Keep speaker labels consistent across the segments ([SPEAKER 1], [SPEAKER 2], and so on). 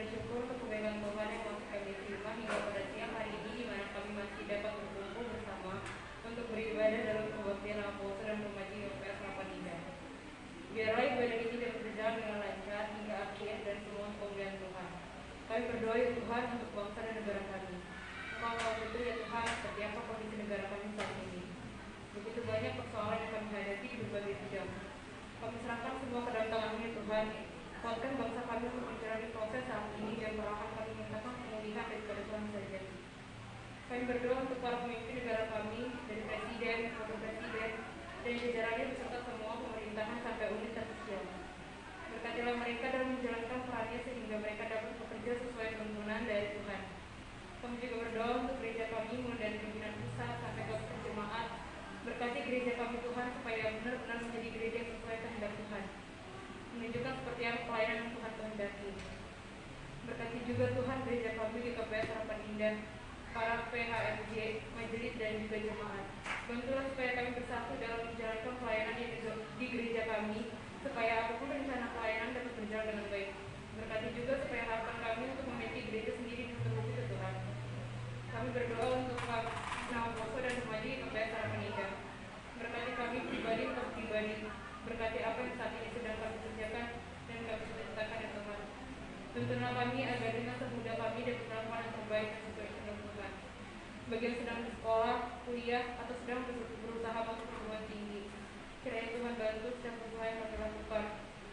[SPEAKER 1] dan syukur untuk kebaikan Tuhan yang masih kami terima hingga pada siang hari ini, di mana kami masih dapat berkumpul bersama untuk beribadah dalam kebaktian Apostle dan Remaja UPS Harapan Indah. Biarlah ibadah ini dapat berjalan dengan lancar hingga akhir dan semua kemuliaan Tuhan. Kami berdoa ya Tuhan untuk bangsa dan negara kami. Engkau tahu betul ya Tuhan seperti apa kondisi negara kami saat ini. Begitu banyak persoalan yang kami hadapi di berbagai bidang. Kami serahkan semua ke dalam tangan-Mu ya Tuhan. Kuatkan bangsa kami untuk menjalani proses saat ini dan perlahan kami mintakan pemulihan daripada Tuhan saja. Kami berdoa untuk para pemimpin negara kami, dari Presiden, Wakil Presiden, dan jajarannya beserta semua pemerintahan sampai unit terkecil. Berkatilah mereka dalam menjalankan perannya sehingga mereka dapat bekerja sesuai tuntunan dari Tuhan. Kami juga berdoa untuk gereja kami mulai dari pimpinan pusat sampai ke jemaat. Berkati gereja kami Tuhan supaya benar-benar menjadi gereja yang sesuai kehendak Tuhan. Menunjukkan seperti apa pelayanan yang Tuhan kehendaki. Berkati juga Tuhan gereja kami di KPS Harapan Indah, para PHMJ, majelis dan juga jemaat. Bantulah supaya kami bersatu dalam menjalankan pelayanan yang di gereja kami, supaya apapun rencana pelayanan dapat berjalan dengan baik. Berkati juga supaya harapan kami untuk memiliki gereja sendiri tertuju ke Tuhan. Kami berdoa untuk nama Poso dan Remaja di KPS Harapan Indah. Berkati kami pribadi untuk pribadi. Berkati apa yang saat ini sedang kami kerjakan dan kami cita-citakan ya Tuhan. Tuntunlah kami agar dengan semudah kami dapat melakukan yang terbaik dan sesuai kehendak Tuhan. Bagi yang sedang di sekolah, kuliah, atau sedang berusaha masuk perguruan tinggi, kiranya Tuhan bantu setiap usaha yang kami lakukan,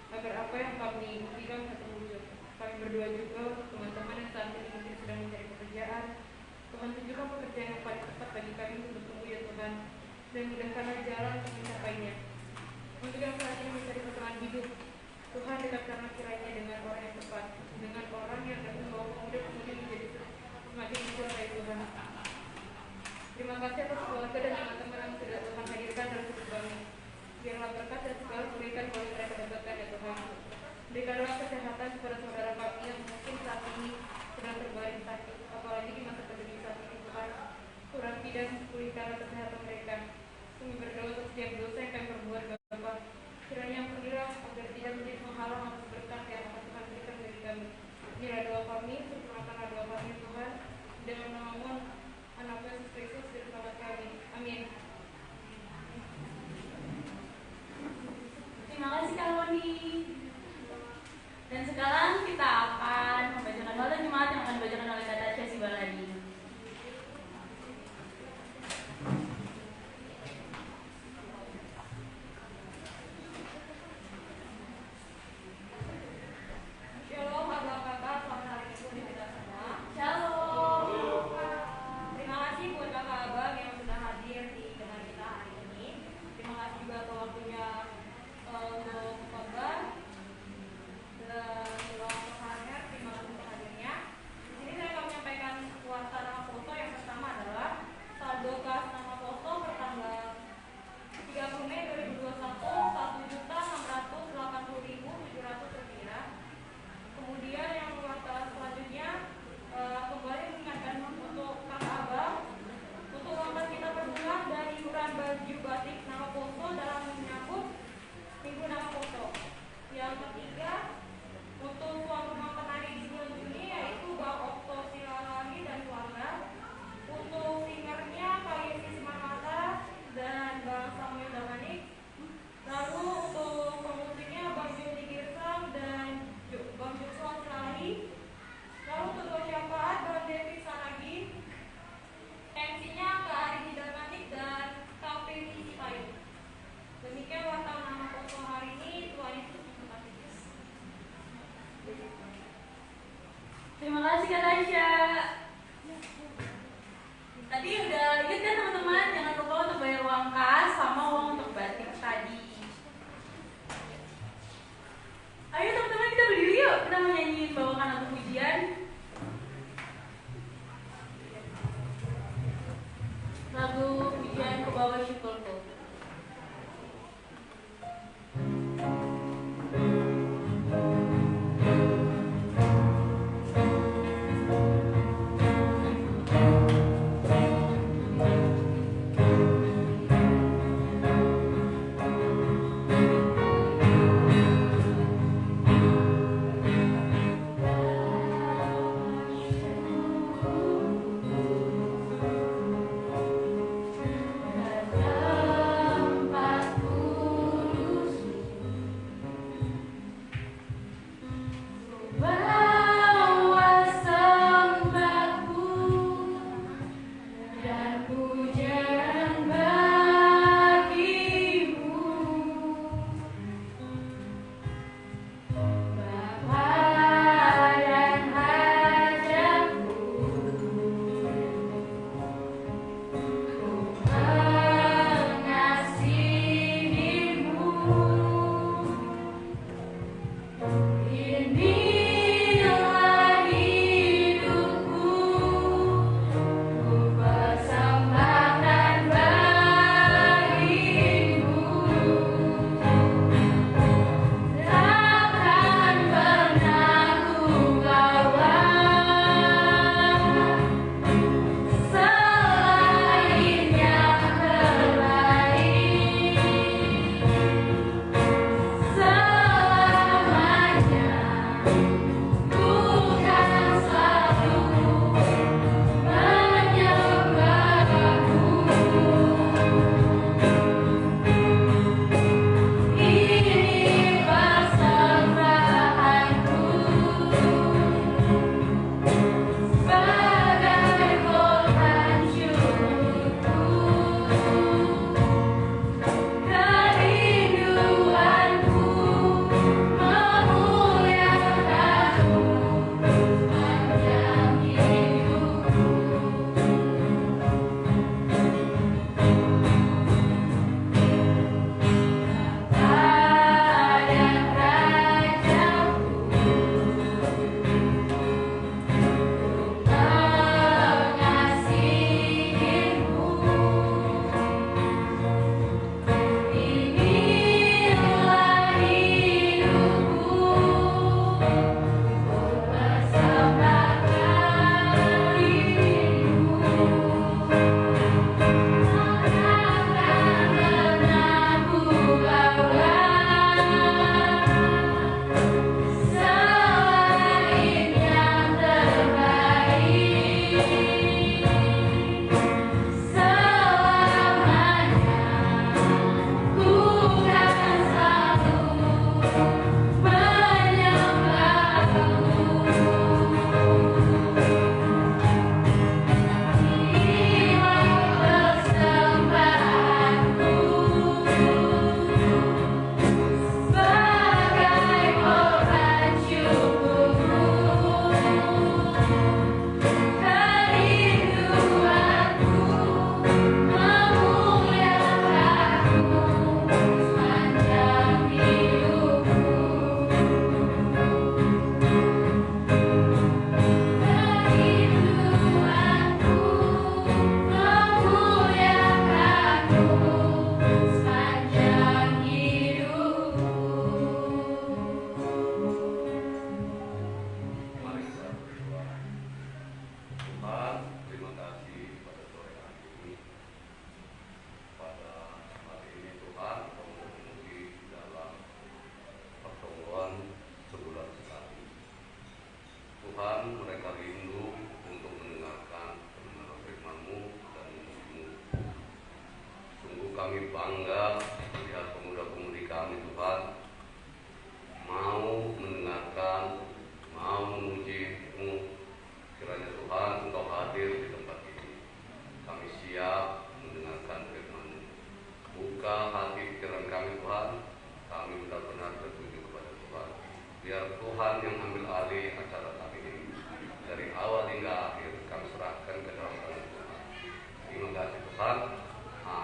[SPEAKER 1] agar apa yang kami impikan bisa terwujud. Kami berdoa juga untuk teman-teman yang saat ini mungkin sedang mencari pekerjaan. Tuhan tunjukkan pekerjaan yang paling tepat bagi kami untuk bertemu ya Tuhan, dan mudahkanlah jalan untuk mencapainya. Untuk yang saat ini mencari pasangan hidup, Tuhan dekatkanlah kiranya dengan orang yang tepat, dengan orang yang dapat membawa pemuda-pemudi menjadi semakin mencintai Tuhan. Terima kasih atas keluarga dan teman-teman yang sudah Tuhan hadirkan dalam hidup kami. Biarlah berkat dan segala kebaikan boleh mereka dapatkan ya Tuhan. Berikanlah kesehatan kepada saudara kami yang mungkin saat ini sedang terbaring sakit, apalagi di masa pandemi saat ini Tuhan. Urapi dan pulihkanlah kesehatan mereka. Kami berdoa untuk setiap dosa yang kami perbuat Bapa. Kiranya ampunilah agar tidak menjadi penghalang atas berkat yang akan Tuhan berikan bagi kami. Inilah doa kami, sempurnakanlah doa kami Tuhan. Dalam nama Anak Yesus Kristus dan Selamat kami. Amin.
[SPEAKER 2] Terima kasih Kak Loni. Dan sekarang kita akan membacakan khotbah Jumat yang akan dibacakan oleh Kak Tasya Sibaladi.
[SPEAKER 1] Shalom, apa kabar? Selamat hari Minggu di kita semua.
[SPEAKER 2] Shalom.
[SPEAKER 1] Terima kasih buat kakak abang yang sudah hadir di dengan kita hari ini. Terima kasih juga atas waktunya untuk khotbah. Dan Tuhannya, terima kasih untuk hadirnya. Di sini saya akan menyampaikan kuasa nama foto yang pertama adalah saldo kas nama foto pertanggal 30 Mei 2021 Rp1.680.700. Kemudian yang kuasa selanjutnya kembali mengingatkan untuk kakak abang untuk uang kita per bulan dan iuran baju batik nama foto dalam menyambut minggu nama foto. Yang ketiga untuk tuan rumah penari di bulan Juni yaitu Bang Okto Silalahi dan keluarga. Untuk singernya Kak Yesi Simanmata dan Bang Samuel Damanik. Lalu untuk pemusiknya Bang Juli Girsang dan Bang Joshua Silalahi. Lalu untuk syafaat Bang Devi Sanagi. MC-nya Kak Ari Damanik dan Kak Femi Sipayu. Demikian wartawan nama foto hari ini. Tuhan Yesus memberkati.
[SPEAKER 2] Terima kasih Kak Tasya. Tadi udah lihat kan teman-teman, jangan lupa untuk bayar uang kas sama uang untuk batik tadi. Ayo teman-teman kita berdiri yuk, kita mau nyanyiin bawakan lagu pujian. Lagu pujian Ku Bawa Syukurku.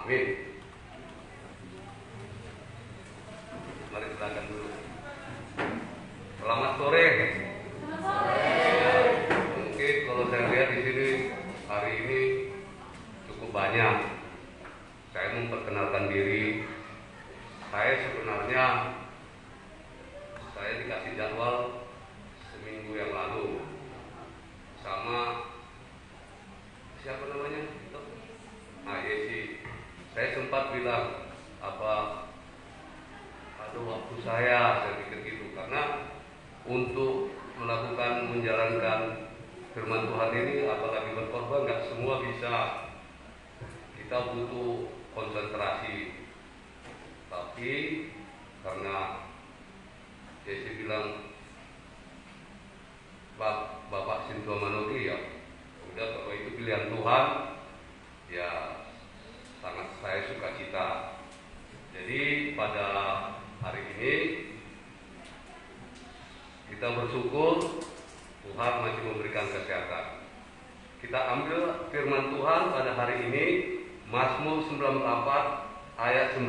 [SPEAKER 3] Amin. Mari kita angkat dulu. Selamat sore. Mungkin kalau saya lihat di sini hari ini cukup banyak. Saya memperkenalkan diri. Saya sebenarnya dikasih jadwal seminggu yang lalu sama siapa namanya? Yesi. Saya sempat bilang ada waktu saya pikir gitu, karena untuk menjalankan firman Tuhan ini, apalagi berkorban, nggak semua bisa. Kita butuh konsentrasi. Tapi karena Jesse bilang Bapak Sintua Manogi, ya udah, kalau itu pilihan Tuhan, ya sangat saya suka cita. Jadi pada hari ini kita bersyukur Tuhan masih memberikan kesehatan. Kita ambil firman Tuhan pada hari ini, Mazmur 94 ayat 19.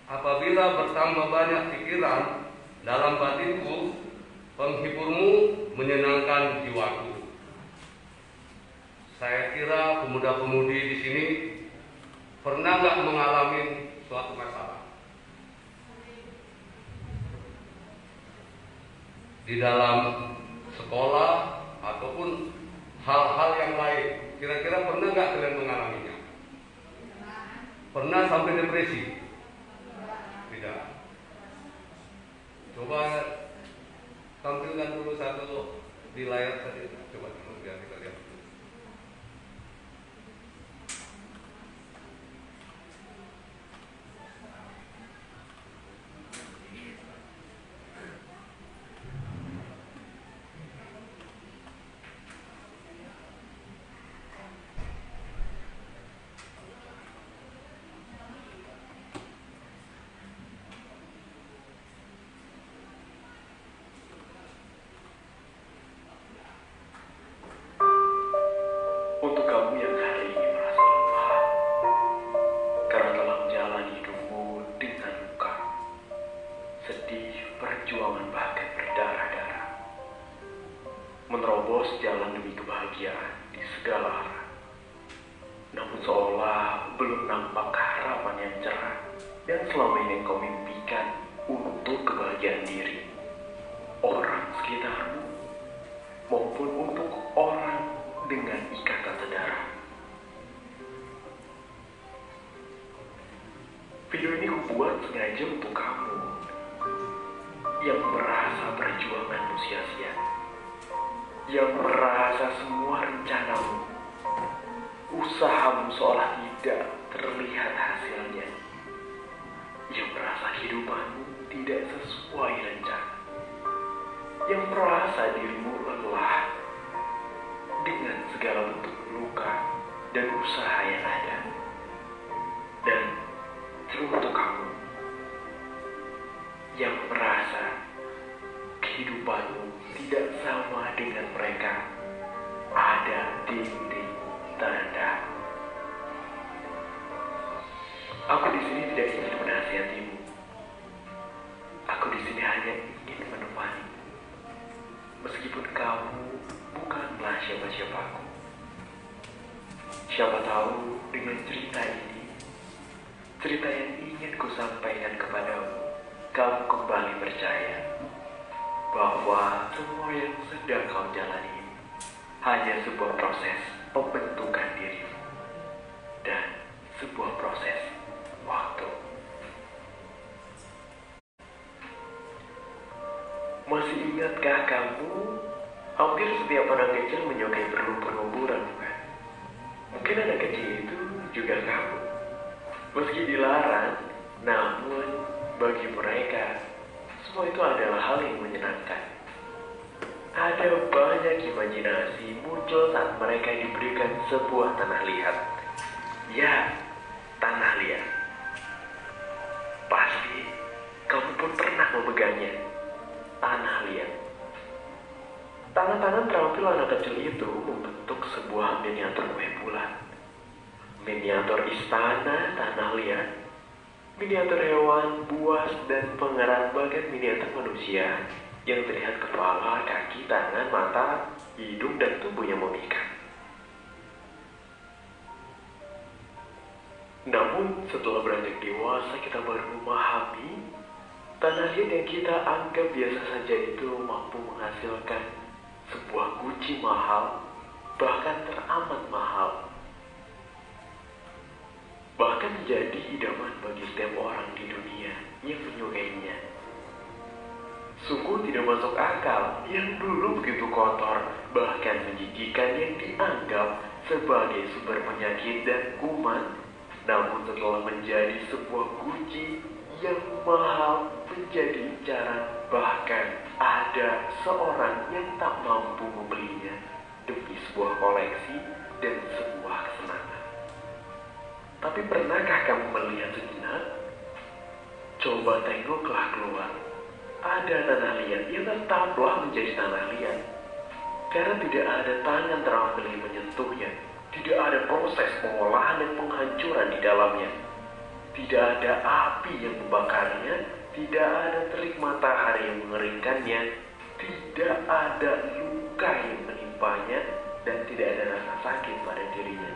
[SPEAKER 3] Apabila bertambah banyak pikiran dalam batinku, penghiburmu menyenangkan jiwaku. Saya kira pemuda-pemudi di sini pernah nggak mengalami suatu masalah di dalam sekolah ataupun hal-hal yang lain. Kira-kira pernah nggak kalian mengalaminya? Pernah sampai depresi? Tidak. Coba tampilkan dulu satu di layar tadi. Coba dulu biar kita lihat.
[SPEAKER 4] Untuk kamu yang hari ini merasa lemah karena telah menjalani hidupmu dengan luka, sedih, perjuangan, bahkan berdarah-darah, menerobos jalan demi kebahagiaan di segala arah, namun seolah belum nampak harapan yang cerah yang selama ini kau mimpikan untuk kebahagiaan diri, orang sekitarmu, maupun untuk orang dengan ikatan sedarah. Video ini kubuat sengaja untuk kamu yang merasa perjuanganmu sia-sia, yang merasa semua rencanamu, usahamu seolah tidak terlihat hasilnya, yang merasa kehidupanmu tidak sesuai rencana, yang merasa dirimu lelah dengan segala bentuk luka dan usaha yang ada. Dan teruntuk kamu yang merasa kehidupanmu tidak sama dengan mereka, ada dinding terendah. Aku di sini tidak ingin menasihatimu. Aku di sini hanya ingin menemani. Meskipun kamu bukanlah siapa-siapaku. Siapa tahu dengan cerita ini, cerita yang ingin ku sampaikan kepadamu, kamu kembali percaya bahwa semua yang sedang kau jalani ini hanya sebuah proses pembentukan dirimu dan sebuah proses waktu. Masih ingatkah kamu, hampir setiap anak kecil menyukai berlumpur-lumpuran, bukan? Mungkin anak kecil itu juga kamu. Meski dilarang, namun bagi mereka, semua itu adalah hal yang menyenangkan. Ada banyak imajinasi muncul saat mereka diberikan sebuah tanah liat. Ya, tanah liat. Pasti kamu pun pernah memegangnya. Tanah liat. Tangan-tangan terampil anak kecil itu membentuk sebuah miniatur kue bulan. Miniatur istana tanah liat, miniatur hewan, buas, dan pengerat, bahkan miniatur manusia yang terlihat kepala, kaki, tangan, mata, hidung, dan tubuh yang memikat. Namun setelah beranjak dewasa kita baru memahami tanah liat yang kita anggap biasa saja itu mampu menghasilkan sebuah guci mahal, bahkan teramat mahal. Bahkan menjadi idaman bagi setiap orang di dunia yang menyukainya. Sungguh tidak masuk akal yang dulu begitu kotor, bahkan menjijikan, yang dianggap sebagai sumber penyakit dan kuman, namun setelah menjadi sebuah guci yang mahal, menjadi incaran, bahkan ada seorang yang tak mampu membelinya demi sebuah koleksi dan sebuah kesenangan. Tapi pernahkah kamu melihat sejenak? Coba tengoklah keluar. Ada tanah liat yang tetaplah menjadi tanah liat. Karena tidak ada tangan terampil yang menyentuhnya. Tidak ada proses pengolahan dan penghancuran di dalamnya. Tidak ada api yang membakarnya. Tidak ada terik matahari yang mengeringkannya. Tidak ada luka yang menimpanya. Dan tidak ada rasa sakit pada dirinya.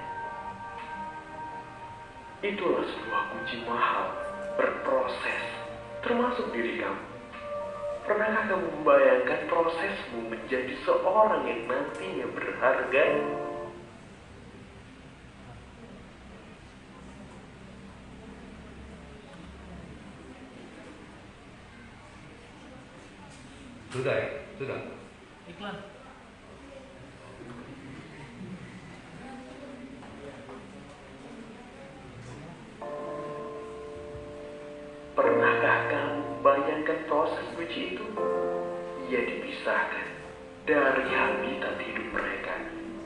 [SPEAKER 4] Itulah sebuah kunci mahal, berproses, termasuk diri kamu. Pernahkah kamu membayangkan prosesmu menjadi seorang yang nantinya berharga?
[SPEAKER 3] Sudah ya? Sudah.
[SPEAKER 5] Iklan.
[SPEAKER 4] Pernahkah kamu bayangkan proses guci itu? Ia dipisahkan dari habitat hidup mereka,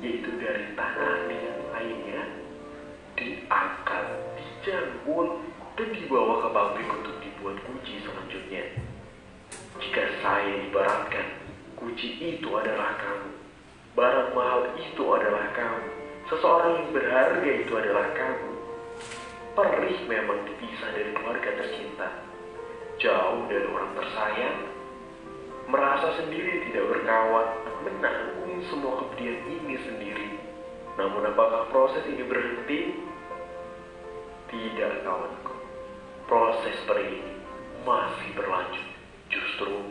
[SPEAKER 4] yaitu dari tanah liat lainnya, diangkat, dijambul, dan dibawa ke pabrik untuk dibuat guci selanjutnya. Jika saya ibaratkan, guci itu adalah kamu, barang mahal itu adalah kamu, seseorang yang berharga itu adalah kamu. Perih memang dipisah dari keluarga tercinta, jauh dari orang tersayang, merasa sendiri tidak berkawan, menanggung semua kepedihan ini sendiri. Namun apakah proses ini berhenti? Tidak, kawanku. Proses perih ini masih berlanjut, justru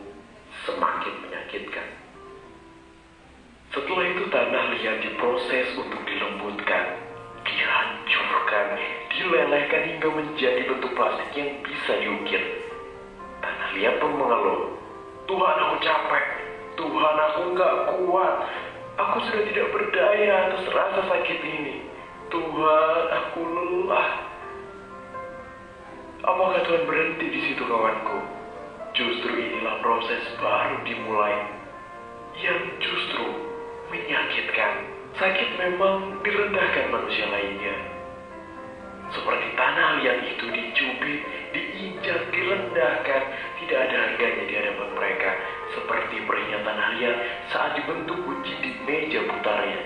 [SPEAKER 4] semakin menyakitkan. Setelah itu tanah liat diproses untuk dilembutkan, dihancurkan, dilelehkan hingga menjadi bentuk plastik yang bisa diukir. Tanah liat pun mengeluh, "Tuhan, aku capek. Tuhan, aku gak kuat. Aku sudah tidak berdaya atas rasa sakit ini. Tuhan, aku lelah." Apakah Tuhan berhenti di situ, kawanku? Justru inilah proses baru dimulai, yang justru menyakitkan. Sakit memang direndahkan manusia lainnya. Seperti tanah liat itu dicubit, diinjak, direndahkan, tidak ada harganya di hadapan mereka. Seperti perihnya tanah liat saat dibentuk guci di meja putarnya.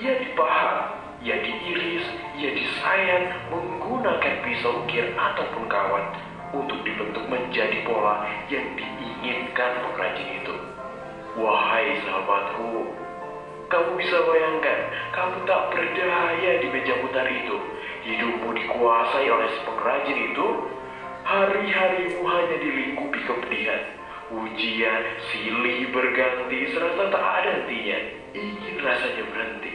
[SPEAKER 4] Ia dipahat, ia diiris, ia disayat menggunakan pisau ukir ataupun kawat untuk dibentuk menjadi pola yang diinginkan pengrajin itu. Wahai sahabatku, kamu bisa bayangkan, kamu tak berdaya di meja putar itu. Hidupmu dikuasai oleh si pengrajin itu. Hari-harimu hanya dilingkupi kepedihan, ujian, silih berganti, serasa tak ada hentinya. Ingin rasanya berhenti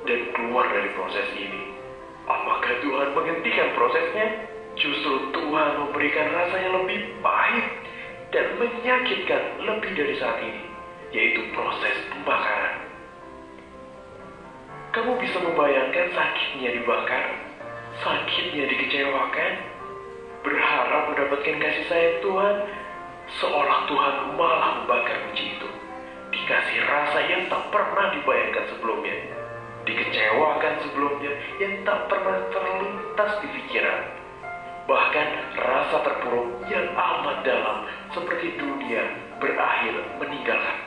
[SPEAKER 4] dan keluar dari proses ini. Apakah Tuhan menghentikan prosesnya? Justru Tuhan memberikan rasa yang lebih pahit dan menyakitkan lebih dari saat ini, yaitu proses pembakaran. Kamu bisa membayangkan sakitnya dibakar, sakitnya dikecewakan, berharap mendapatkan kasih sayang Tuhan, seolah Tuhan malah membakar kunci itu. Dikasih rasa yang tak pernah dibayangkan sebelumnya, dikecewakan sebelumnya yang tak pernah terlintas di pikiran. Bahkan rasa terpuruk yang amat dalam, seperti dunia berakhir meninggalkan.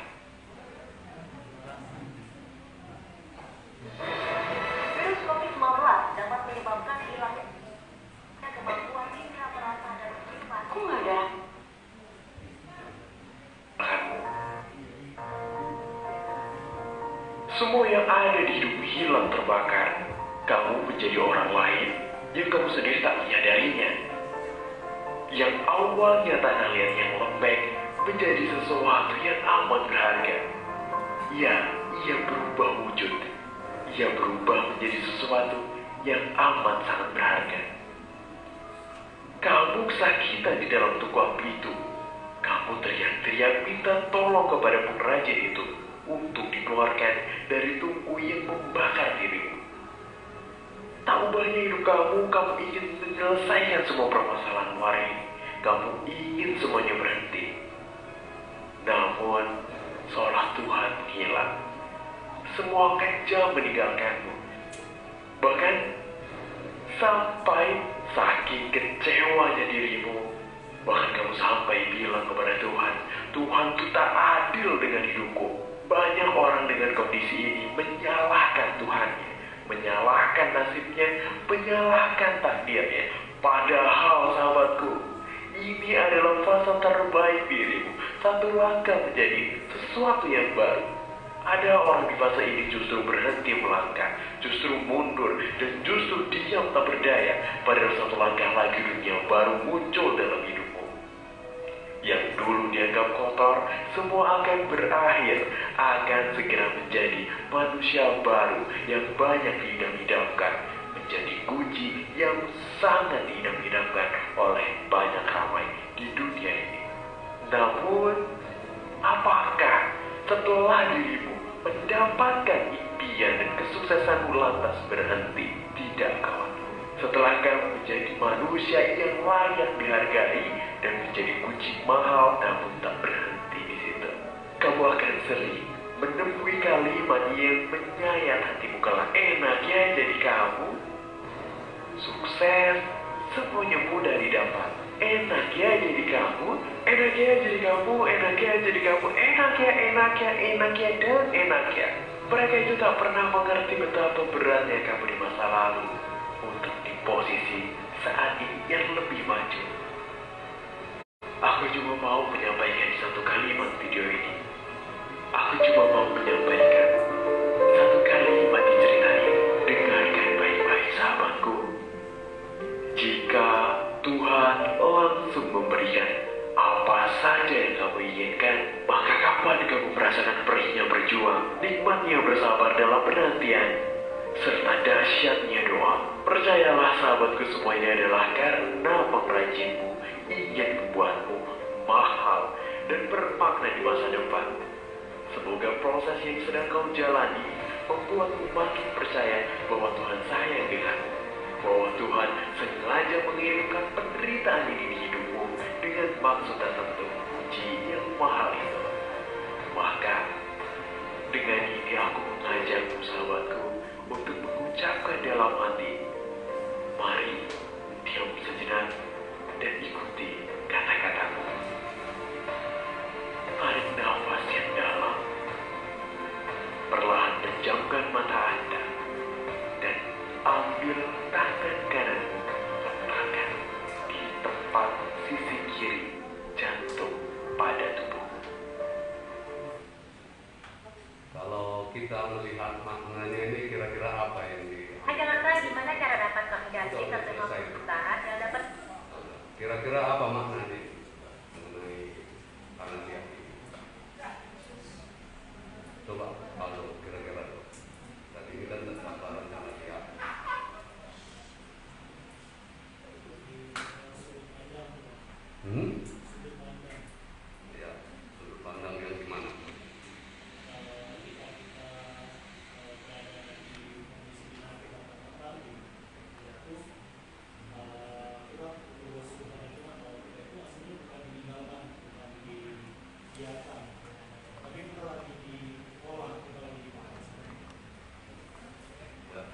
[SPEAKER 4] Semua yang ada di hidupmu hilang terbakar. Kamu menjadi orang lain yang kamu sendiri tak menyadarinya. Yang awalnya tanah liat yang lembek menjadi sesuatu yang amat berharga. Ya, ia berubah wujud. Ia berubah menjadi sesuatu yang amat sangat berharga. Kamu kesakitan di dalam tungku api itu. Kamu teriak-teriak minta tolong kepada pengrajin itu untuk dikeluarkan dari tungku yang membakar dirimu. Tak ubahnya hidup kamu ingin menyelesaikan semua permasalahan luar ini. Kamu ingin semuanya berhenti. Namun, seolah Tuhan menghilang. Semua kejam meninggalkanmu. Bahkan, sampai saking kecewanya dirimu, bahkan kamu sampai bilang kepada Tuhan, Tuhan itu tak adil dengan hidupku. Banyak orang dengan kondisi ini menyalahkan Tuhannya, menyalahkan nasibnya, menyalahkan takdirnya. Padahal sahabatku, ini adalah fase terbaik dirimu. Satu langkah menjadi sesuatu yang baru. Ada orang di fase ini justru berhenti melangkah, justru mundur, dan justru diam tak berdaya. Padahal satu langkah lagi dunia baru muncul dalam hidupmu. Yang dulu dianggap kotor, semua akan berakhir, akan segera menjadi manusia baru yang banyak diidam-idamkan, menjadi kunci yang sangat diidam-idamkan oleh banyak ramai di dunia ini. Namun, apakah setelah dirimu mendapatkan impian dan kesuksesanmu lantas berhenti? Tidak, kawan. Setelah kamu menjadi manusia yang layak dihargai dan menjadi kunci mahal, namun tak berhenti di situ. Kamu akan sering menemui kalimat yang menyayat hatimu. Kalau enak ya jadi kamu, sukses, semuanya mudah didapat. Enak ya jadi kamu, enak ya jadi kamu, enak ya jadi kamu, enak ya, dan enak ya. Mereka itu tak pernah mengerti betapa beratnya kamu di masa lalu untuk di posisi saat ini yang lebih maju. Aku cuma mau menyampaikan satu kalimat video ini. Aku cuma mau menyampaikan satu kalimat di cerita ini. Dengarkan baik-baik sahabatku. Jika Tuhan langsung memberikan apa saja yang kamu inginkan, maka kapan kamu merasakan perihnya berjuang, nikmatnya bersabar dalam penantian, serta dahsyatnya doa. Percayalah sahabatku, semuanya adalah karena pengrajinmu ingin membuatmu mahal dan bermakna di masa depan. Semoga proses yang sedang kau jalani membuatmu makin percaya bahwa Tuhan sayang denganmu, bahwa Tuhan sengaja mengirimkan penderitaan ini di hidupmu dengan maksud tertentu, uji yang mahal itu. Maka dengan ini aku mengajakmu sahabatku untuk mengucapkan dalam hati, mari diam sejenak dan ikuti kata-kataku. Tarik nafas yang dalam, perlahan pejamkan mata Anda, dan ambil tangan kananmu, letakkan di tempat sisi kiri jantung pada tubuh.
[SPEAKER 3] Kalau kita melihat maknanya ini kira-kira apa yang
[SPEAKER 5] Kata-kata gimana cara dapat mengganti terima pemerintahan yang dapat
[SPEAKER 3] kira-kira apa maknanya mengenai tangan liat ini? Coba kalau kira-kira tadi ini kan tentang tangan liat. Ya, sudut pandang yang gimana? Ya,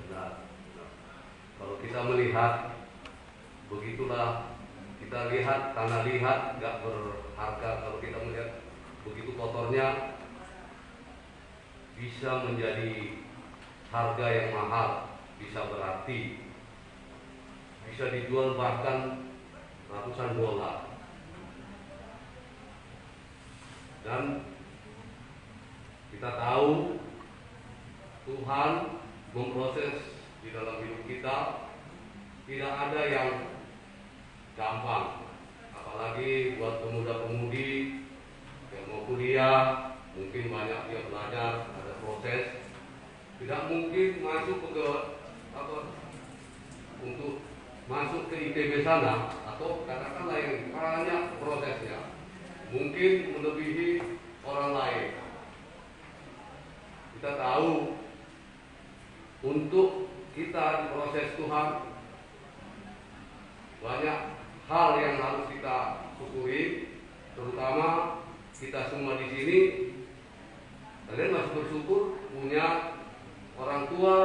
[SPEAKER 3] benar. Kalau kita melihat, begitulah kita lihat, tanah liat gak berharga. Kalau kita melihat begitu kotornya, bisa menjadi harga yang mahal, bisa berarti, bisa dijual bahkan ratusan dolar. Dan kita tahu Tuhan memproses di dalam hidup kita. Tidak ada yang gampang, apalagi buat pemuda-pemudi yang mau kuliah, mungkin banyak dia belajar, ada proses. Tidak mungkin masuk ke untuk masuk ke ITB sana, atau katakanlah yang banyak prosesnya, mungkin melebihi orang lain. Kita tahu untuk kita diproses Tuhan, banyak hal yang harus kita syukuri, terutama kita semua di sini. Kalian masih bersyukur punya orang tua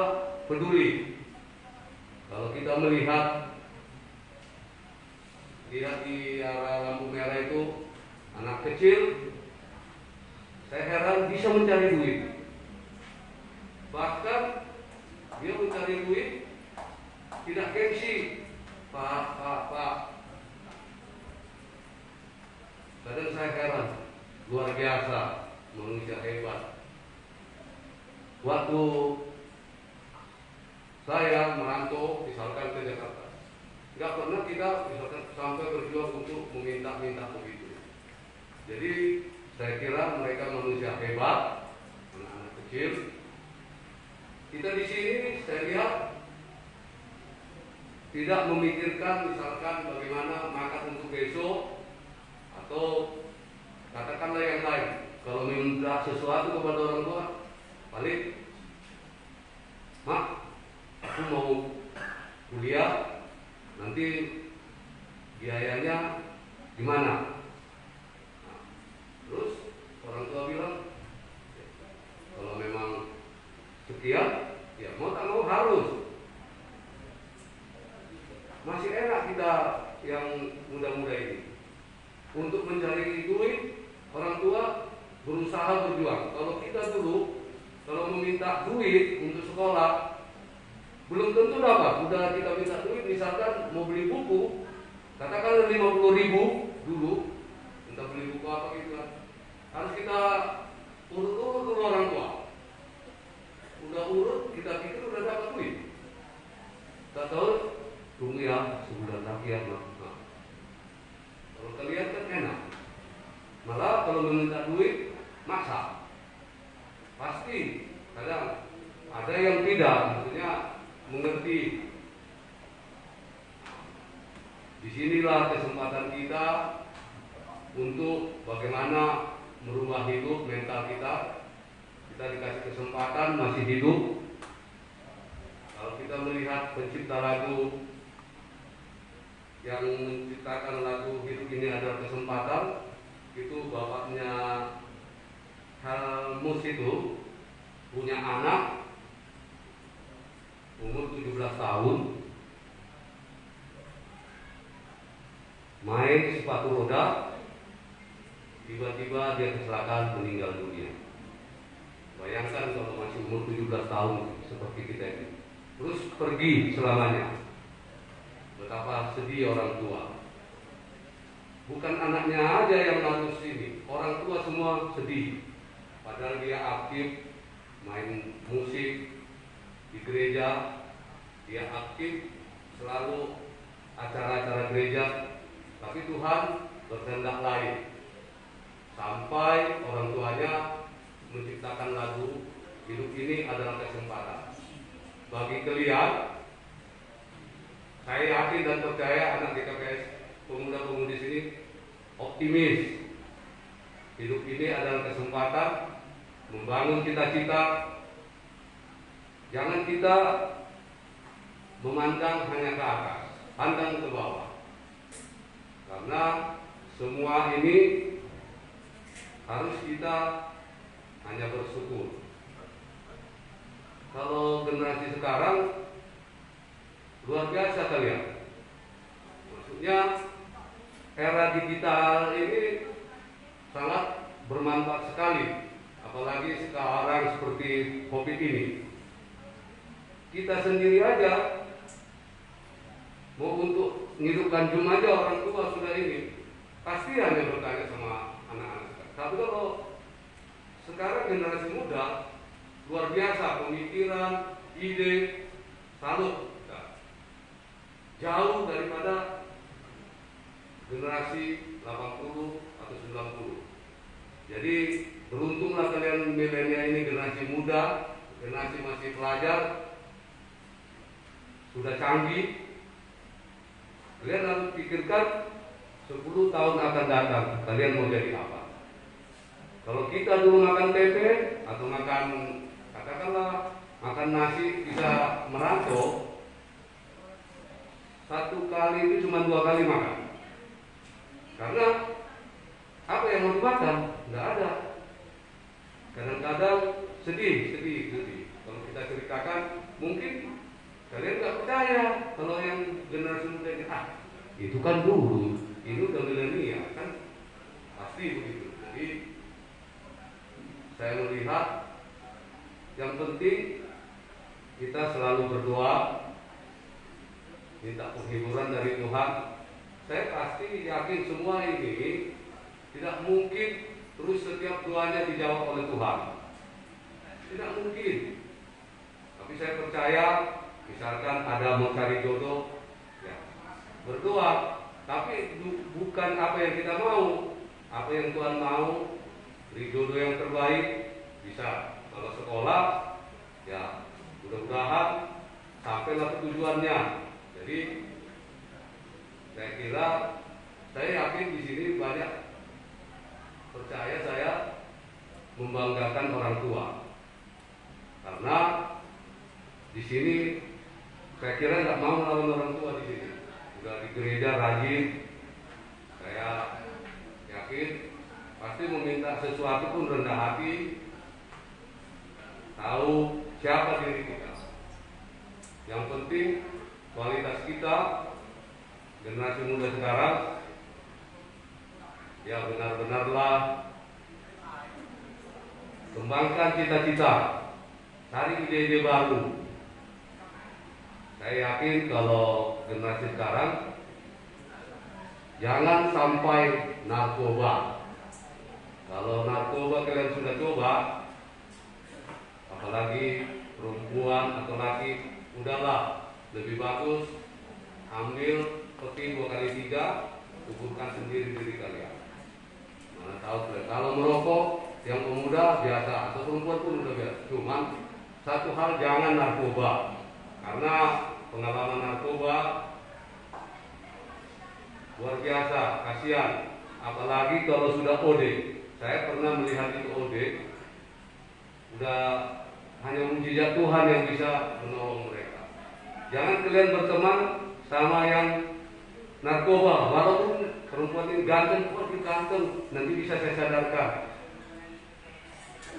[SPEAKER 3] peduli. Kalau kita melihat di arah lampu merah itu anak kecil, saya heran bisa mencari duit. Bahkan dia mencari duit tidak gengsi. Pak. Kadang saya heran, luar biasa, manusia hebat. Waktu saya merantau, misalkan ke Jakarta, nggak pernah kita misalkan sampai berjuang untuk meminta-minta begitu. Jadi saya kira mereka manusia hebat, anak-anak kecil. Kita di sini saya lihat tidak memikirkan misalkan bagaimana makan untuk besok, atau katakanlah yang lain. Kalau minta sesuatu kepada orang tua, balik, Mak, aku mau kuliah, nanti biayanya gimana? Nah, terus orang tua bilang, kalau memang sekian, ya mau tak mau harus. Masih enak kita yang muda-muda ini untuk mencari duit, orang tua berusaha berjuang. Kalau kita dulu, kalau meminta duit untuk sekolah, belum tentu dapat. Udah kita minta duit, misalkan mau beli buku, katakan 50.000 dulu, minta beli buku apa gitu kan, harus kita urut-urut dulu orang tua. Udah urut, kita pikir udah dapat duit. Tak tahu, tunggu ya, sebulan lagi ya. Nah, kalau kalian kan enak. Malah kalau meminta duit, maksa. Pasti kadang ada yang tidak, maksudnya mengerti. Disinilah kesempatan kita untuk bagaimana merubah hidup mental kita. Kita dikasih kesempatan masih hidup. Kalau kita melihat pencipta lagu yang menciptakan lagu Hidup Ini Adalah Kesempatan, itu bapaknya Helmus itu punya anak umur 17 tahun, main sepatu roda, tiba-tiba dia kecelakaan meninggal dunia. Bayangkan kalau masih umur 17 tahun seperti kita ini, terus pergi selamanya. Betapa sedih orang tua. Bukan anaknya aja yang harus ini, orang tua semua sedih. Padahal dia aktif main musik di gereja, dia aktif selalu acara-acara gereja. Tapi Tuhan berkehendak lain. Sampai orang tuanya menciptakan lagu Hidup Ini Adalah Kesempatan. Bagi kalian, saya yakin dan percaya anak DKPS pemuda-pemudi sini optimis. Hidup ini adalah kesempatan membangun cita-cita. Jangan kita memandang hanya ke atas, pandang ke bawah. Karena semua ini harus kita hanya bersyukur. Kalau generasi sekarang luar biasa kalian. Maksudnya era digital ini sangat bermanfaat sekali. Apalagi sekarang seperti COVID ini. Kita sendiri aja mau untuk menghidupkan Zoom aja orang tua sudah ini. Pasti hanya bertanya sama anak-anak. Tapi kalau sekarang generasi muda luar biasa pemikiran, ide, salut. Jauh daripada generasi 80 atau 90. Jadi beruntunglah kalian milenial ini, generasi muda, generasi masih pelajar, sudah canggih. Kalian harus pikirkan 10 tahun akan datang, kalian mau jadi apa? Kalau kita dulu makan tempe atau makan, katakanlah makan nasi bisa merantau, satu kali itu cuma 2 kali makan. Karena apa yang mau dimakan? Nggak ada. Kadang-kadang sedih. Kalau kita ceritakan, mungkin kalian nggak percaya kalau yang generasi muda ini, itu kan dulu, ini udah milenial kan, pasti begitu. Jadi saya melihat yang penting kita selalu berdoa, minta penghiburan dari Tuhan. Saya pasti yakin semua ini tidak mungkin terus setiap doanya dijawab oleh Tuhan. Tidak mungkin. Tapi saya percaya, misalkan ada mau cari jodoh, ya, berdoa. Tapi bukan apa yang kita mau, apa yang Tuhan mau, beri jodoh yang terbaik. Bisa. Kalau sekolah, ya mudah-mudahan sampailah ke tujuannya. Jadi saya kira, saya yakin di sini banyak percaya saya membanggakan orang tua, karena di sini saya kira nggak mau melawan orang tua di sini. Sudah di gereja rajin, saya yakin pasti meminta sesuatu pun rendah hati, tahu siapa diri kita. Yang penting kualitas kita, generasi muda sekarang, ya benar-benarlah kembangkan cita-cita, cari ide-ide baru. Saya yakin kalau generasi sekarang jangan sampai narkoba. Kalau narkoba kalian sudah coba, apalagi perempuan atau laki, udahlah, lebih bagus ambil peti 2 kali 3, kuburkan sendiri diri kalian. Mana tahu kalau merokok yang pemuda biasa atau perempuan pun udah biasa. Cuman satu hal, jangan narkoba, karena pengalaman narkoba luar biasa, kasihan. Apalagi kalau sudah OD. Saya pernah melihat itu OD, udah hanya mujizat Tuhan yang bisa menolong mereka. Jangan kalian berteman sama yang narkoba, walaupun perempuan ini ganteng, ganteng, nanti bisa saya sadarkan.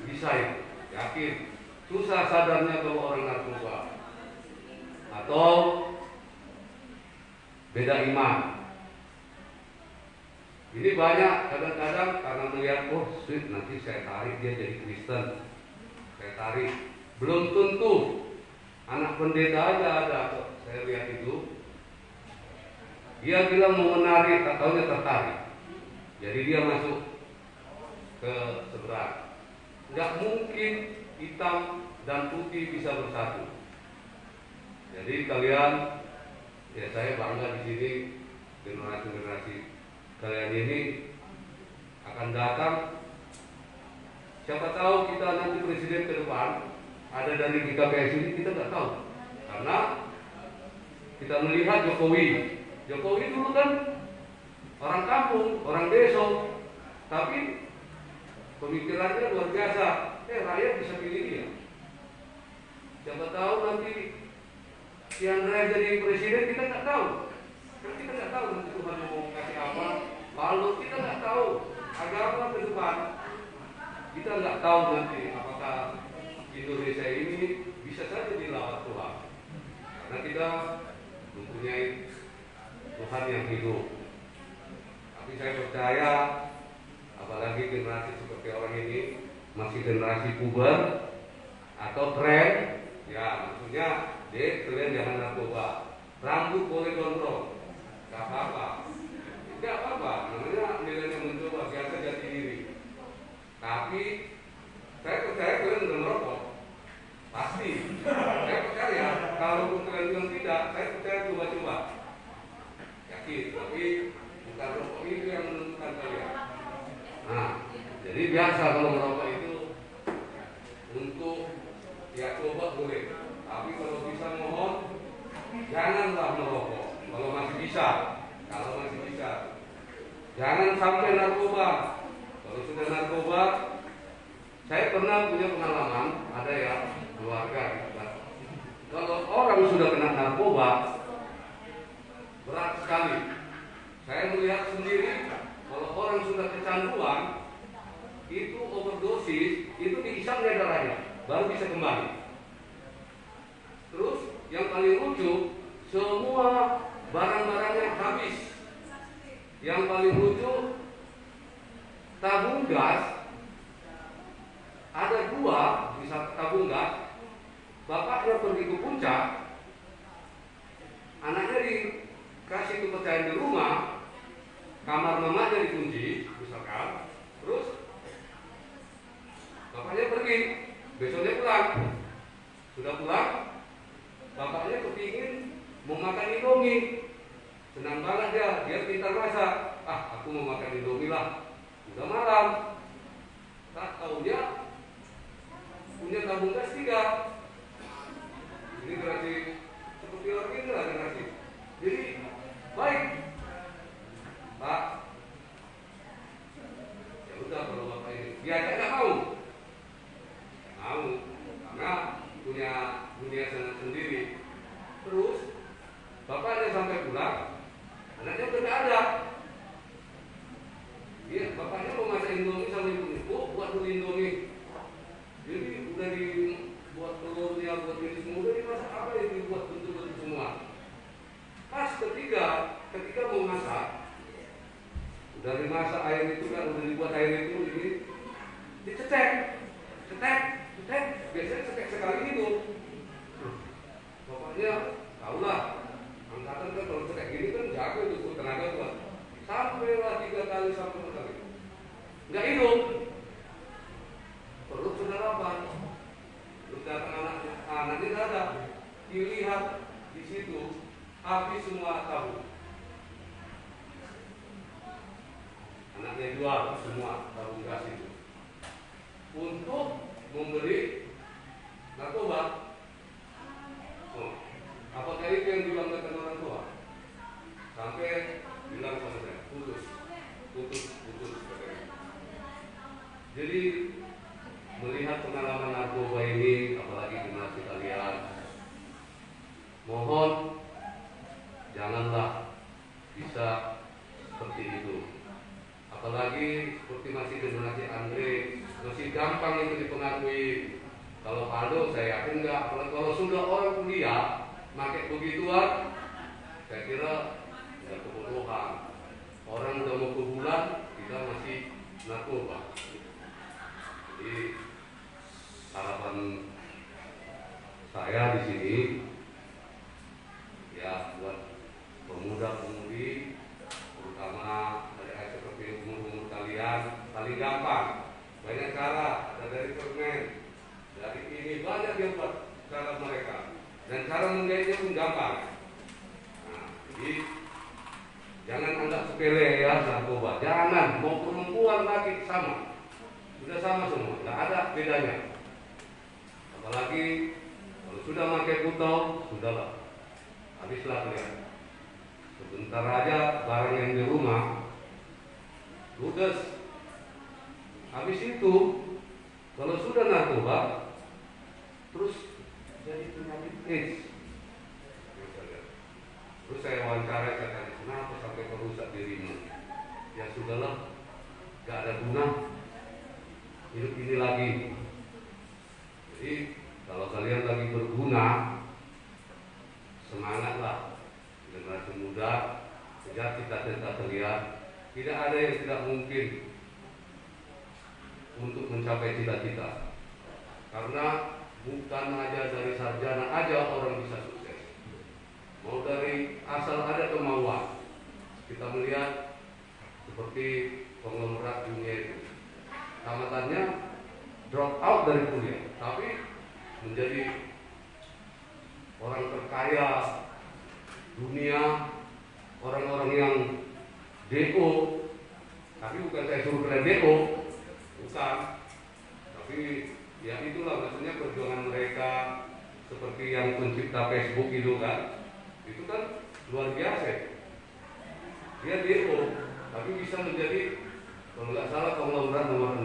[SPEAKER 3] Bisa ya, yakin. Susah sadarnya kalau orang narkoba atau beda iman. Ini banyak kadang-kadang karena melihat, oh sweet, nanti saya tarik dia jadi Kristen, saya tarik. Belum tentu. Anak pendeta aja ada, saya lihat itu. Dia bilang mau menarik, tak tahunya tertarik. Jadi dia masuk ke seberang. Nggak mungkin hitam dan putih bisa bersatu. Jadi kalian, ya saya bangga di sini, generasi kalian ini akan datang. Siapa tahu kita nanti presiden ke depan ada dari GKPS ini, kita nggak tahu. Karena kita melihat Jokowi dulu kan orang kampung, orang desa, tapi pemikirannya luar biasa. Rakyat bisa pilih dia. Siapa tahu nanti si Andrea jadi presiden, kita nggak tahu. Kita nggak tahu nanti Tuhan mau kasih apa. Lalu kita nggak tahu agama ke depan. Kita nggak tahu nanti apakah Indonesia ini bisa saja dilawan Tuhan. Karena kita mempunyai Tuhan yang hidup. Tapi saya percaya, apalagi generasi seperti orang ini masih generasi puber atau tren, ya maksudnya kalian jangan narkoba, rambut boleh gondrong, nggak apa-apa, namanya milenial mencoba, biasa jati diri. Tapi saya percaya kalian udah merokok, pasti. Saya percaya. Kalau kalian bilang tidak, saya percaya coba-coba. Yakin, tapi bukan rokok itu yang menentukan kalian. Nah, jadi biasa kalau merokok itu untuk ya coba boleh. Tapi kalau bisa mohon, janganlah merokok. Kalau masih bisa, jangan sampai narkoba. Kalau sudah narkoba, saya pernah punya pengalaman, ada ya keluarga. Kalau orang sudah kena narkoba, berat sekali. Saya melihat sendiri, kalau orang sudah kecanduan, itu overdosis, itu diisapnya darahnya, baru bisa kembali. Terus yang paling lucu, semua barang-barangnya habis. Yang paling lucu, tabung gas, ada 2 di satu tabung gas. Bapaknya pergi ke puncak, anaknya dikasih kepercayaan di rumah, kamar mamanya dikunci, misalkan. Terus bapaknya pergi, besoknya pulang. Sudah pulang, bapaknya kepingin mau makan Indomie. Senang banget dia pintar masak. Aku mau makan Indomie lah. Udah malam, tak tahu dia punya tabung gas 3. Ini generasi seperti orang ini lah generasi. Jadi baik, Pak. Ya udah kalau bapak ini, dia aja nggak mau, karena punya dunia sendiri. Terus bapaknya sampai pulang, anaknya udah nggak ada. Iya, bapaknya mau masak Indomie sama ibu, buat dulu Indomie. Jadi udah dibuat telurnya, buat ini semua, udah dimasak apa yang dibuat bentuk-bentuk semua. Pas ketika mau masak, udah dimasak air itu kan, udah dibuat air itu ini, dicetek, biasanya cetek sekali itu. Bapaknya tahulah, angkatan kan kalau cetek gini kan jago itu tenaga kuat. Sampailah 3 kali sampai 4 kali, nggak hidup. Perut sudah lapar, terus datang anaknya nggak ada, dilihat di situ habis semua tabung. Anaknya jual semua tabung gas itu untuk membeli narkoba. Apakah itu yang dibanggakan orang tua? Sampai bilang sama saya, putus. Jadi melihat pengalaman narkoba ini, apalagi generasi kalian, mohon janganlah bisa seperti itu. Apalagi seperti masih generasi Andre, masih gampang itu dipengaruhi. Kalau Aldo saya yakin enggak. Apalagi kalau sudah orang kuliah pakai begituan, saya kira ya kebodohan. Orang udah mau ke bulan, kita masih narkoba. Jadi harapan saya di sini ya buat pemuda-pemudi, terutama ada seperti umur kalian, paling gampang, banyak cara, ada dari permen, dari ini banyak yang buat cara mereka, dan cara menggayanya pun gampang. Nah, jadi jangan anggap sepele ya narkoba, jangan, mau perempuan laki sama. Sudah sama semua, tidak ada bedanya. Apalagi kalau sudah pakai kutau, sudahlah, habislah kalian. Sebentar aja barang yang di rumah ludes. Habis itu, kalau sudah narkoba, terus jadi penyakit AIDS. Terus saya wawancara, saya tanya, kenapa sampai merusak dirimu? Ya sudahlah, gak ada guna hidup ini lagi. Jadi kalau kalian lagi berguna, semangatlah generasi muda, kejar cita-cita kalian. Tidak ada yang tidak mungkin untuk mencapai cita-cita. Karena bukan aja dari sarjana aja orang bisa sukses. Mau dari asal ada kemauan. Kita melihat seperti konglomerat dunia itu. Tamatannya drop out dari kuliah, tapi menjadi orang terkaya dunia, orang-orang yang DO, tapi bukan saya suruh kalian DO, bukan. Tapi ya itulah maksudnya perjuangan mereka, seperti yang pencipta Facebook itu kan luar biasa. Dia DO, tapi bisa menjadi kalau nggak salah konglomerat nomor 6.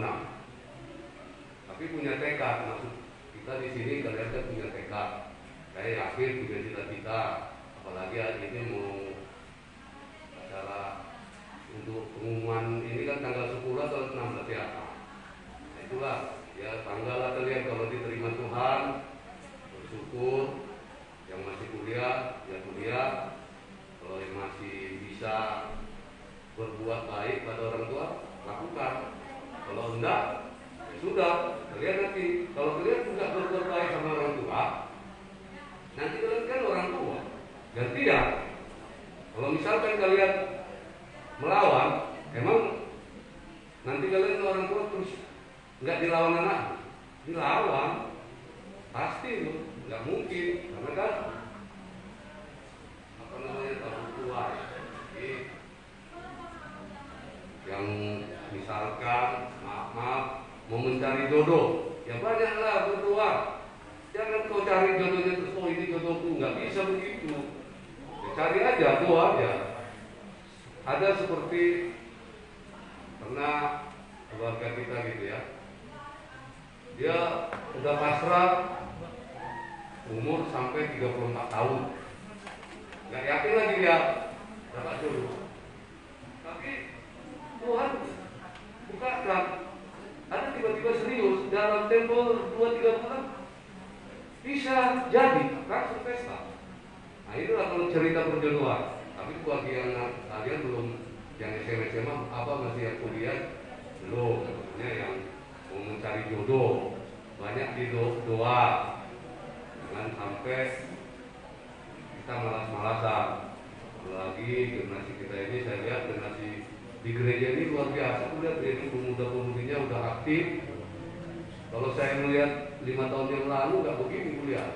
[SPEAKER 3] Tapi punya tekad, maksud kita di sini kalian kan punya tekad. Saya yakin punya cita-cita, apalagi hari ini mau acara untuk pengumuman ini kan tanggal 10 atau 16 ya. Nah, itulah ya tanggal lah kalian kalau diterima Tuhan, bersyukur. Yang masih kuliah ya kuliah, kalau yang masih bisa berbuat baik pada orang tua lakukan. Kalau enggak ya sudah, kalian nanti kalau kalian enggak berbuat baik sama orang tua, nanti kalian kan orang tua gantian. Kalau misalkan kalian melawan, emang nanti kalian orang tua terus nggak dilawan anak, dilawan pasti itu nggak mungkin, karena kan apa namanya tabu tua. Jadi yang misalkan maaf mau mencari jodoh, ya banyaklah berdoa. Jangan kau cari jodohnya terus, oh ini jodohku, nggak bisa begitu. Ya, cari aja, doa aja. Ada seperti pernah keluarga kita gitu ya, dia udah pasrah umur sampai 34 tahun, nggak yakin lagi dia dapat jodoh. Tapi Tuhan bukakan, ada tiba-tiba serius dalam tempo 2-3 bulan bisa jadi langsung pesta. Nah itulah kalau cerita perjodohan. Tapi bagi yang kalian belum, yang SMA apa masih yang kuliah belum, maksudnya yang mau mencari jodoh banyak di doa, jangan sampai kita malas-malasan. Apalagi generasi kita ini, saya lihat generasi di gereja ini luar biasa. Udah gereja pemuda-pemudinya udah aktif. Kalau saya melihat 5 tahun yang lalu nggak begini kuliah.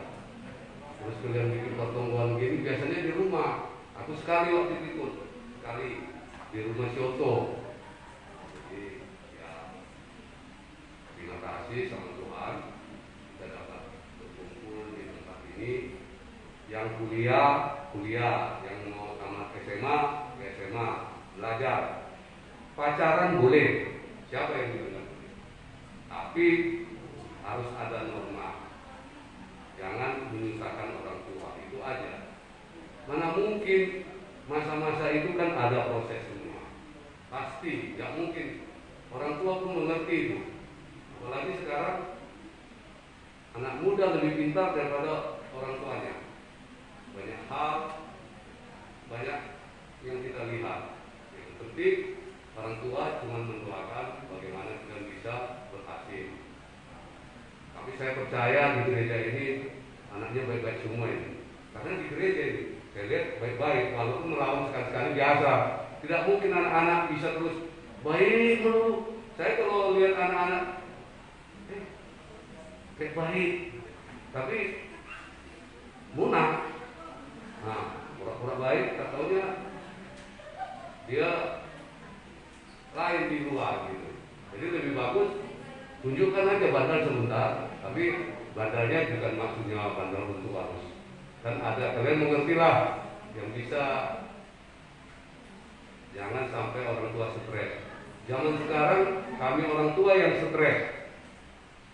[SPEAKER 3] Terus kalian bikin pertemuan gini biasanya di rumah. Aku sekali waktu itu di rumah Syoto. Jadi ya terima kasih sama Tuhan kita dapat berkumpul di tempat ini. Yang kuliah, yang mau tamat SMA, SMA belajar. Pacaran boleh, siapa yang bilang? Tapi harus ada norma. Jangan menyusahkan orang tua, itu aja. Mana mungkin masa-masa itu kan ada proses semua. Pasti, nggak mungkin. Orang tua pun mengerti itu. Apalagi sekarang anak muda lebih pintar daripada orang tuanya. Banyak hal, banyak yang kita lihat. Yang penting orang tua cuma mendoakan bagaimana kita bisa berhasil. Tapi saya percaya di gereja ini anaknya baik-baik semua ini. Karena di gereja ini saya lihat baik-baik, walaupun melawan sekali-sekali biasa. Tidak mungkin anak-anak bisa terus baik terus. Saya kalau lihat anak-anak baik, tapi munah. Nah, pura-pura baik, tak taunya dia lain di luar gitu. Jadi lebih bagus tunjukkan aja bandar sebentar, tapi bandarnya bukan maksudnya bandar untuk harus. Dan ada, kalian mengertilah yang bisa. Jangan sampai orang tua stres. Zaman sekarang kami orang tua yang stres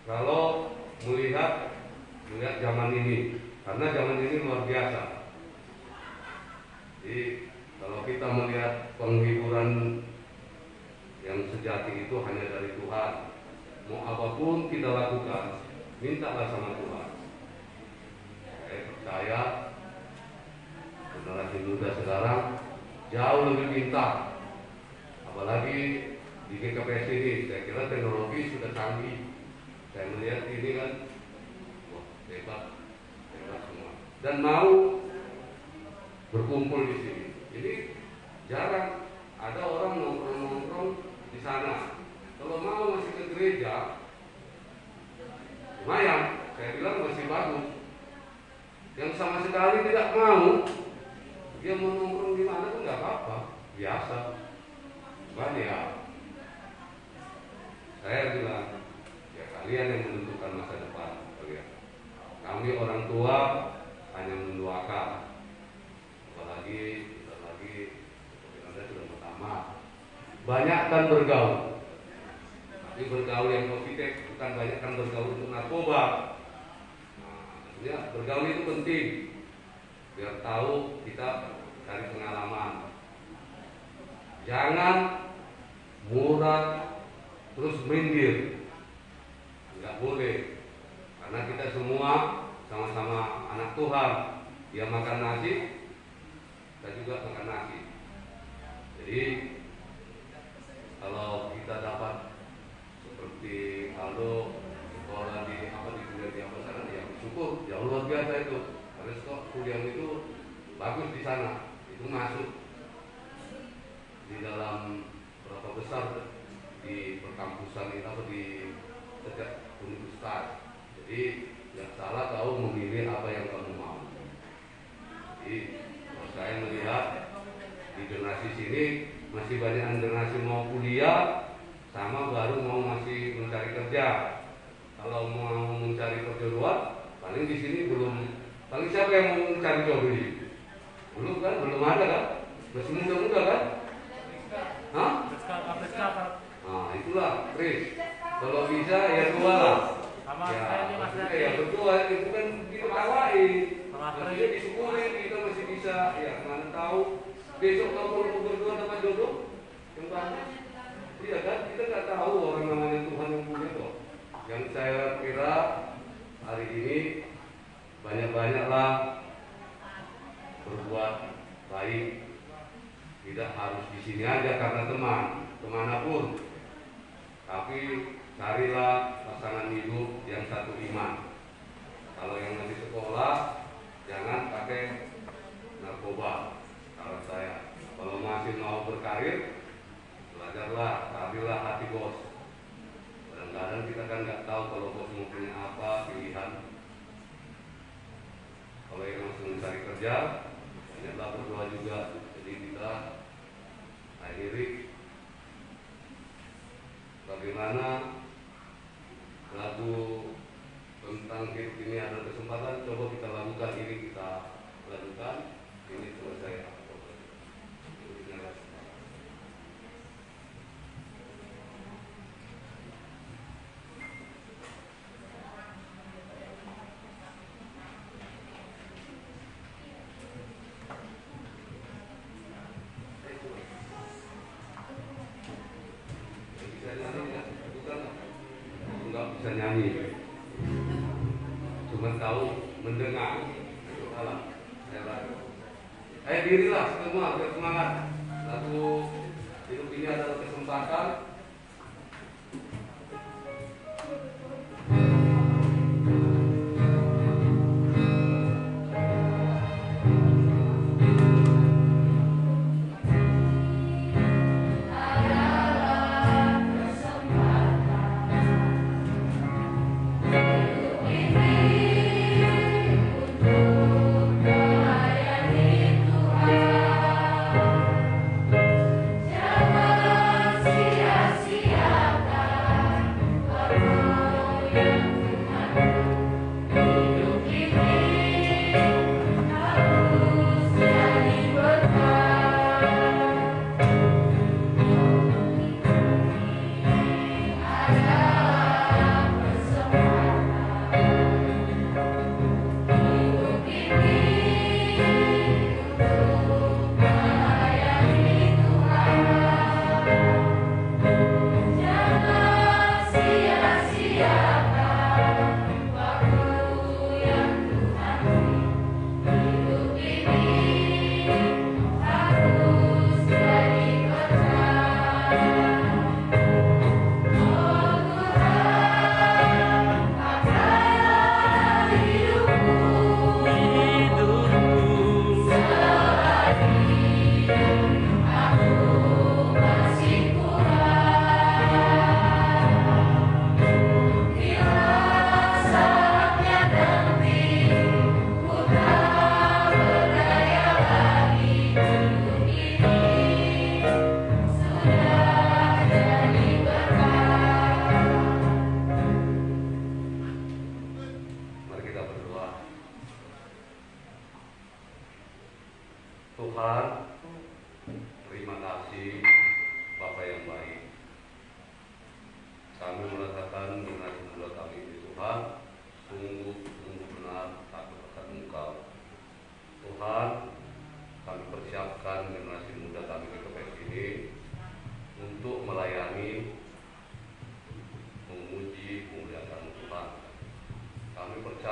[SPEAKER 3] kalau melihat zaman ini, karena zaman ini luar biasa. Jadi kalau kita melihat penghiburan yang sejati itu hanya dari Tuhan. Mau apapun kita lakukan, mintalah sama Tuhan. Saya percaya generasi muda sekarang jauh lebih pintar. Apalagi di GKPS ini, saya kira teknologi sudah canggih. Saya melihat ini kan, wah hebat semua. Dan mau berkumpul di sini. Ini jarang ada orang nongkrong-nongkrong di sana. Kalau mau masih ke gereja, lumayan, saya bilang masih bagus. Yang sama sekali tidak mau, dia mau nongkrong di mana tuh nggak apa-apa, biasa. Cuman ya, saya bilang, ya kalian yang menentukan masa depan kalian. Kami orang tua hanya mendoakan. Apalagi seperti Anda sudah pertama, banyakkan bergaul. Tapi bergaul yang positif, bukan banyakkan bergaul untuk narkoba. Ya, bergaul itu penting biar tahu kita cari pengalaman. Jangan murah terus minggir, nggak boleh, karena kita semua sama-sama anak Tuhan. Dia makan nasi, kita juga makan nasi. Jadi kalau kita dapat seperti Aldo sekolah di kuliah di apa sana, ya syukur, ya luar biasa itu. Karena kuliah itu bagus di sana, itu masuk di dalam berapa besar di perkampusan itu atau di setiap universitas. Jadi yang salah tahu memilih apa yang kamu mau. Jadi kalau saya melihat di generasi sini masih banyak generasi mau kuliah sama baru mau masih mencari kerja. Kalau mau mencari kerja luar, paling di sini belum. Paling siapa yang mau mencari jodoh ini? Belum kan? Belum ada kan? Masih muda-muda kan? Hah? Nah itulah, Chris. Kalau bisa ya dua lah. Ya, maksudnya ya berdua itu kan kita tawain. Maksudnya disyukurin, kita masih bisa. Ya mana tahu besok kalau berdua dapat jodoh yang bagus. Iya kan? Kita nggak tahu orang namanya Tuhan yang punya kok. Yang saya kira hari ini banyak-banyaklah berbuat baik. Tidak harus di sini aja karena teman, kemanapun. Tapi carilah pasangan hidup yang satu iman. Kalau yang masih sekolah, jangan pakai narkoba. Kalau saya, kalau masih mau berkarir, belajarlah, carilah hati bos. Kadang-kadang kita kan nggak tahu kalau bos mau punya apa pilihan. Kalau yang langsung mencari kerja, banyaklah berdoa juga. Jadi kita akhiri bagaimana lagu tentang hidup ini ada kesempatan, coba kita lakukan ini, kita lakukan ini selesai. Bisa nyanyi, cuma tahu mendengar. Itu salah. Dirilah semua biar semangat. Lagu hidup ini adalah kesempatan.
[SPEAKER 6] Jangan sia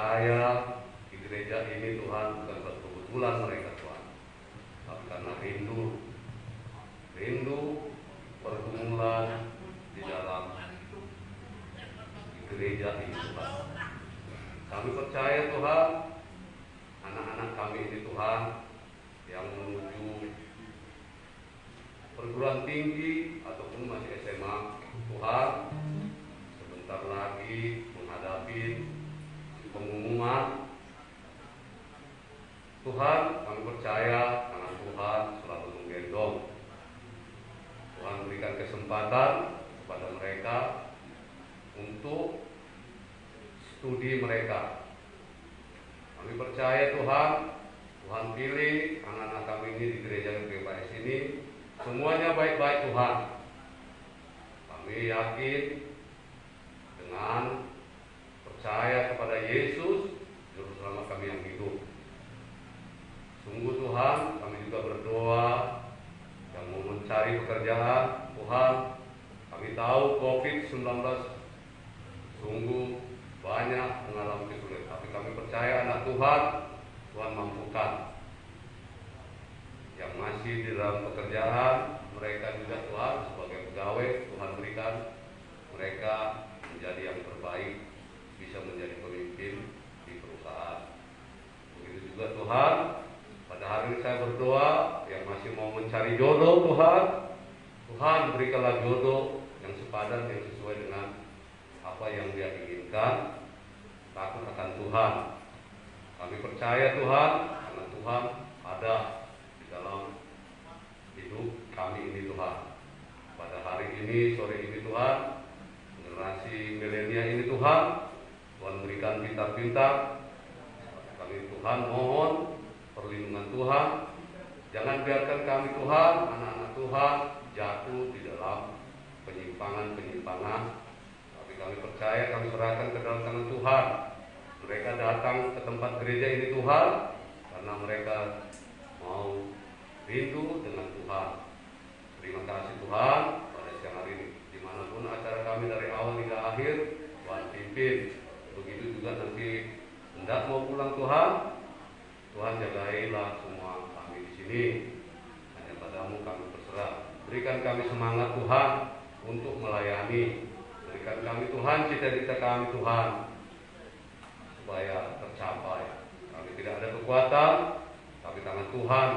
[SPEAKER 3] percaya di gereja ini Tuhan bukan kebetulan mereka Tuhan, tapi karena rindu pergumulan di dalam gereja ini Tuhan. Kami percaya Tuhan, anak-anak kami ini Tuhan yang menuju perguruan tinggi ataupun masih SMA Tuhan, sebentar lagi menghadapi pengumuman. Tuhan, kami percaya tangan Tuhan selalu menggendong. Tuhan berikan kesempatan kepada mereka untuk studi mereka. Kami percaya Tuhan, Tuhan pilih anak-anak kami ini di gereja GPS ini, semuanya baik-baik Tuhan. Kami yakin dengan percaya kepada Yesus, Juru Selamat kami yang hidup. Sungguh Tuhan, kami juga berdoa yang mau mencari pekerjaan. Tuhan, kami tahu COVID-19 sungguh banyak mengalami kesulitan, tapi kami percaya anak Tuhan, Tuhan mampukan. Yang masih di dalam pekerjaan, mereka juga Tuhan sebagai pegawai, Tuhan berikan mereka menjadi yang terbaik, bisa menjadi pemimpin di perusahaan. Begitu juga Tuhan, pada hari ini saya berdoa yang masih mau mencari jodoh Tuhan, Tuhan berikanlah jodoh yang sepadan, yang sesuai dengan apa yang dia inginkan. Takut akan Tuhan. Kami percaya Tuhan, karena Tuhan ada di dalam hidup kami ini Tuhan. Pada hari ini, sore ini Tuhan, generasi milenial ini Tuhan, Tuhan berikan pintar-pintar. Kami Tuhan mohon perlindungan Tuhan. Jangan biarkan kami Tuhan, anak-anak Tuhan, jatuh di dalam penyimpangan-penyimpangan. Kami percaya, kami serahkan ke dalam tangan Tuhan. Mereka datang ke tempat gereja ini Tuhan, karena mereka mau rindu dengan Tuhan. Terima kasih Tuhan pada siang hari ini. Dimanapun acara kami dari awal hingga akhir, Tuhan pimpin. Begitu juga nanti hendak mau pulang Tuhan, Tuhan jagailah semua kami di sini. Hanya padamu kami berserah. Berikan kami semangat Tuhan untuk melayani. Berikan kami Tuhan cita-cita kami Tuhan supaya tercapai. Kami tidak ada kekuatan, tapi tangan Tuhan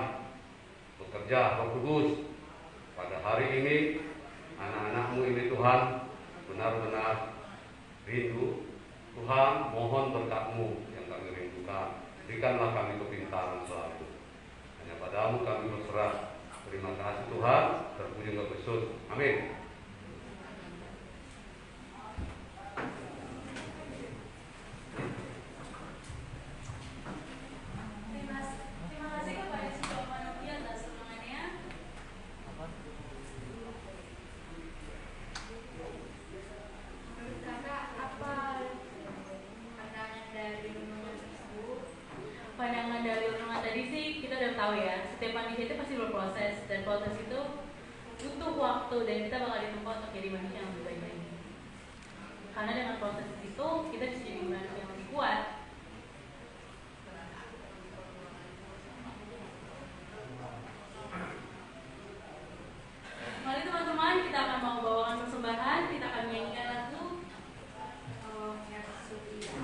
[SPEAKER 3] bekerja. Roh Kudus, pada hari ini anak-anak-Mu ini Tuhan benar-benar rindu. Tuhan, mohon berkat-Mu yang kami rindukan. Berikanlah kami kepintaran selalu. Hanya padamu kami berserah. Terima kasih Tuhan, terpuji engkau Yesus. Amin.
[SPEAKER 2] Pandangan dari renungan tadi sih kita udah tahu ya, setiap manusia itu pasti berproses, dan proses itu butuh waktu, dan kita bakal ditempa untuk jadi manusia yang lebih baik lagi. Karena dengan proses itu kita bisa jadi manusia yang lebih kuat. Mari teman-teman, kita akan mau bawakan persembahan, kita akan menyanyikan lagu yang setia.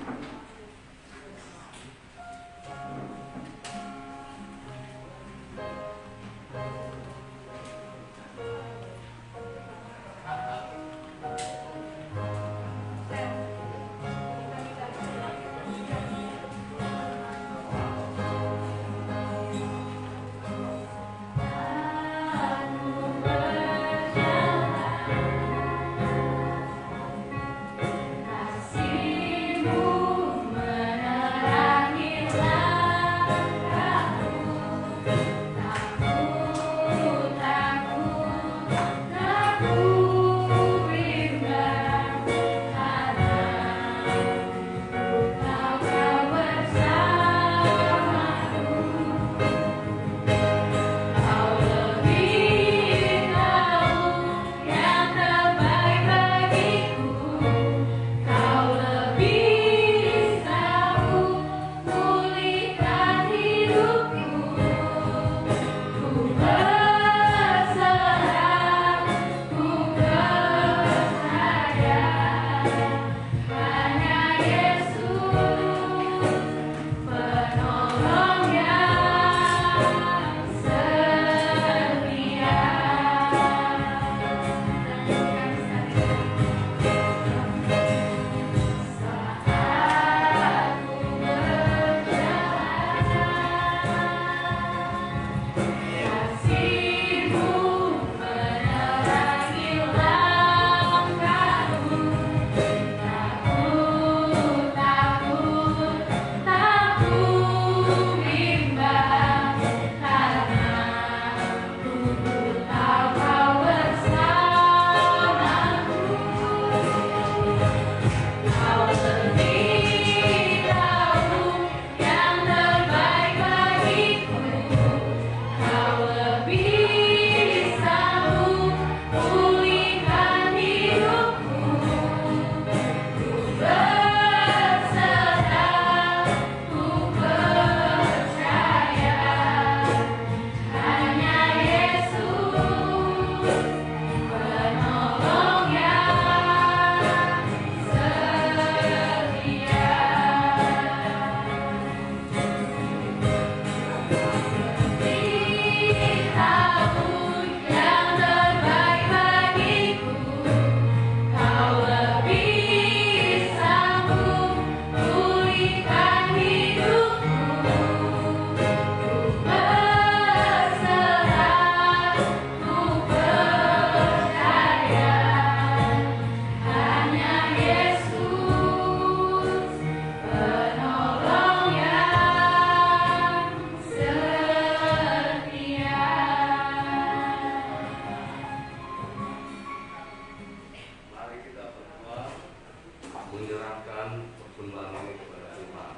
[SPEAKER 3] menyerahkan persembahan ini kepada Tuhan.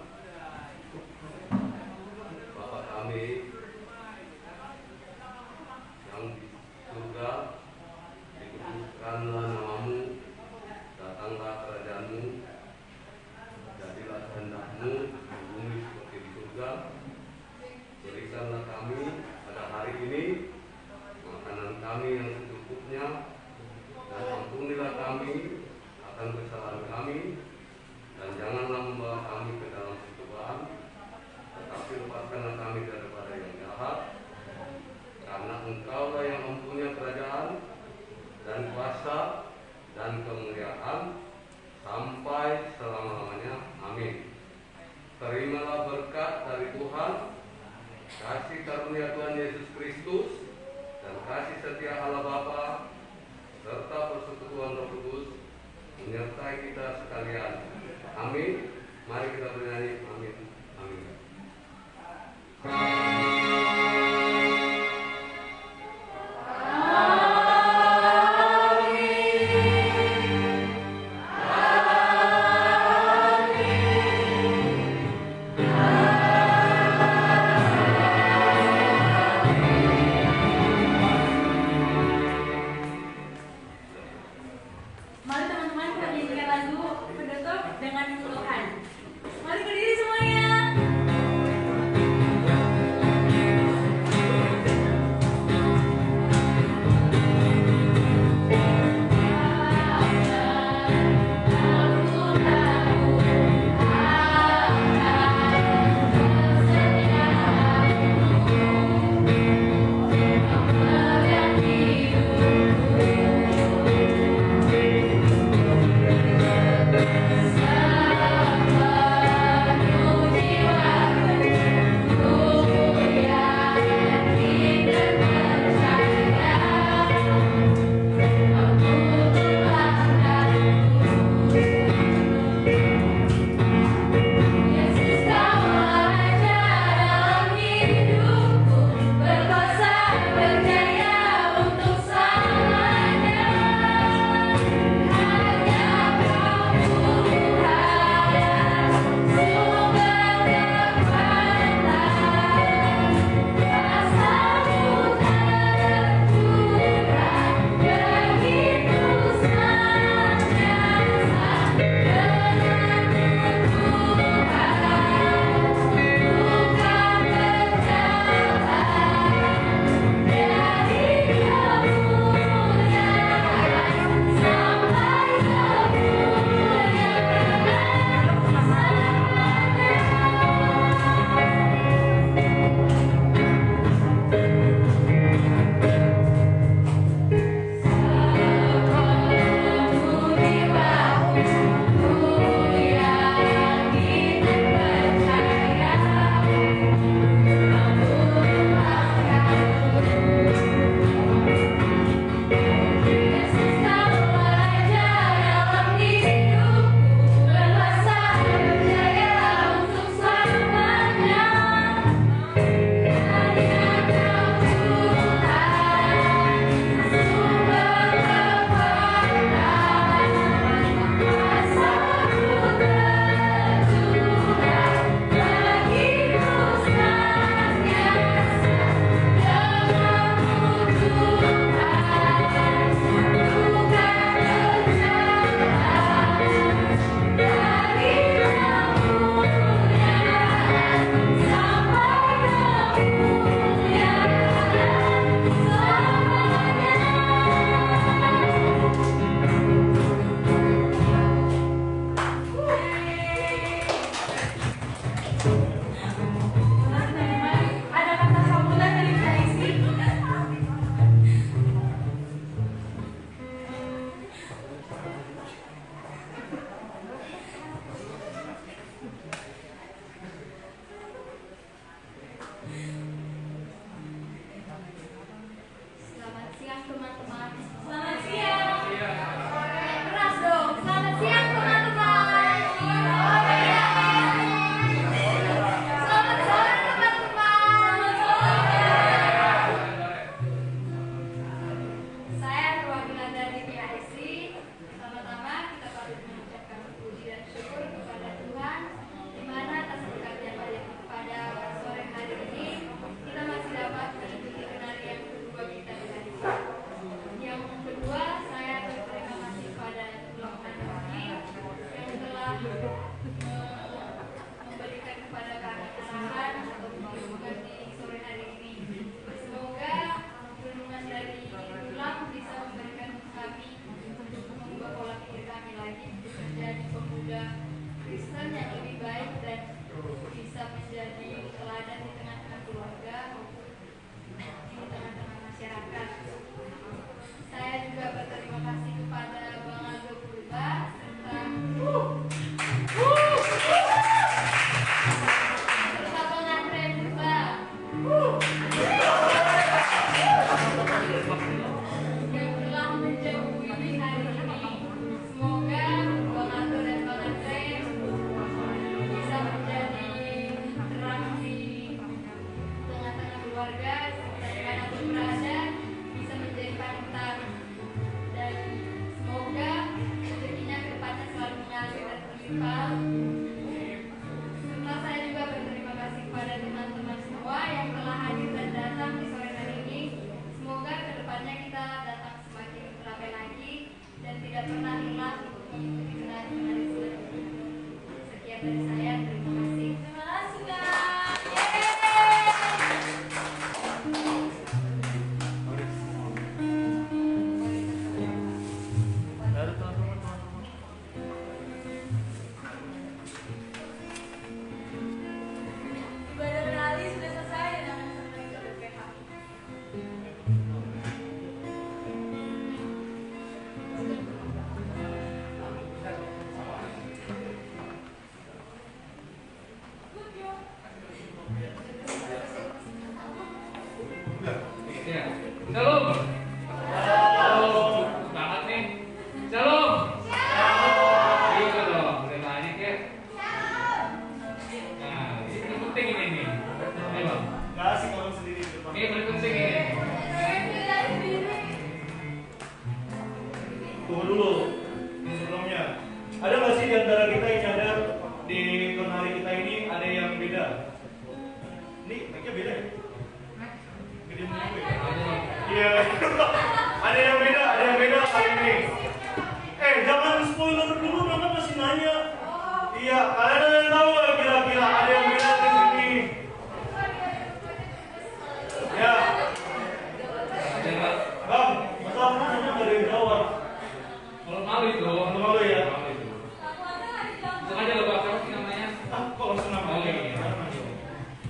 [SPEAKER 3] Bapa kami yang di surga, dikuduskanlah namamu, datanglah kerajaanmu, jadilah kehendak-mu di bumi seperti di surga. Berikanlah kami pada hari ini makanan kami yang secukupnya, dan ampunilah kami akan kesalahan kami, dan janganlah membawa kami ke dalam pencobaan, tetapi lepaskanlah kami daripada yang jahat, karena Engkaulah yang mempunyai kerajaan dan kuasa dan kemuliaan sampai selama-lamanya. Amin. Terimalah berkat dari Tuhan, kasih karunia Tuhan Yesus Kristus, dan kasih setia Allah Bapa serta persekutuan Roh Kudus menyertai kita sekalian. Amin. Mari kita bernyanyi. Amin. Amin.
[SPEAKER 2] Mari teman-teman kita nyanyikan lagu penutup dengan Tuhan. Mari berdiri semuanya.
[SPEAKER 6] Sampai memberikan kepada kami arahan atau masukan di sore hari ini. Semoga renungan dari ulang bisa memberikan kami mengubah pola pikir kami lagi untuk menjadi pemuda Kristen yang lebih baik dan bisa menjadi teladan di tengah-tengah keluarga maupun di tengah-tengah masyarakat. Saya juga berterima kasih kepada Bang Aldo Purba serta Bang Andre Purba yang telah menjauhi hari ini. Semoga Bang Aldo dan Bang Andre bisa menjadi terang di tengah-tengah keluarga dan dimanapun berada bisa menjadi panutan, dan semoga rezekinya ke depannya selalu mengalir dan berlimpah. Serta saya juga berterima kasih kepada teman-teman semua yang telah hadir dan datang di sore hari ini. Semoga ke depannya kita datang semakin ramai lagi dan tidak pernah hilang untuk mengikuti menari-menari selanjutnya. Sekian dari saya, terima kasih. Terima kasih, Kak. Ibadah menali sudah selesai dan akan sampai ke BPH.
[SPEAKER 7] Ya. Shalom. Shalom. Banget nih. Shalom. Gitu dong, udah banyak ya. Nah, ini penting ini nih. Ayo bang.
[SPEAKER 8] Gak asik kalau sendiri di depan.
[SPEAKER 7] Ini paling penting ini.
[SPEAKER 8] Tunggu dulu. Sebelumnya, ada nggak sih di antara kita yang nyadar di tahun hari kita ini ada yang beda? Ini mic-nya beda ya? Gede banget ya? Iya. Ada yang beda kali ini. Jangan spoiler dulu, Nana masih nanya. Iya, kalian ada yang tahu nggak kira-kira ada yang beda di sini? Ya. Bang, masa aku nanya nggak ada yang jawab?
[SPEAKER 7] Kalau malu itu.
[SPEAKER 8] Malu ya?
[SPEAKER 7] Malu itu. Sengaja lo bakal sih namanya.
[SPEAKER 8] Kok langsung nambah lagi?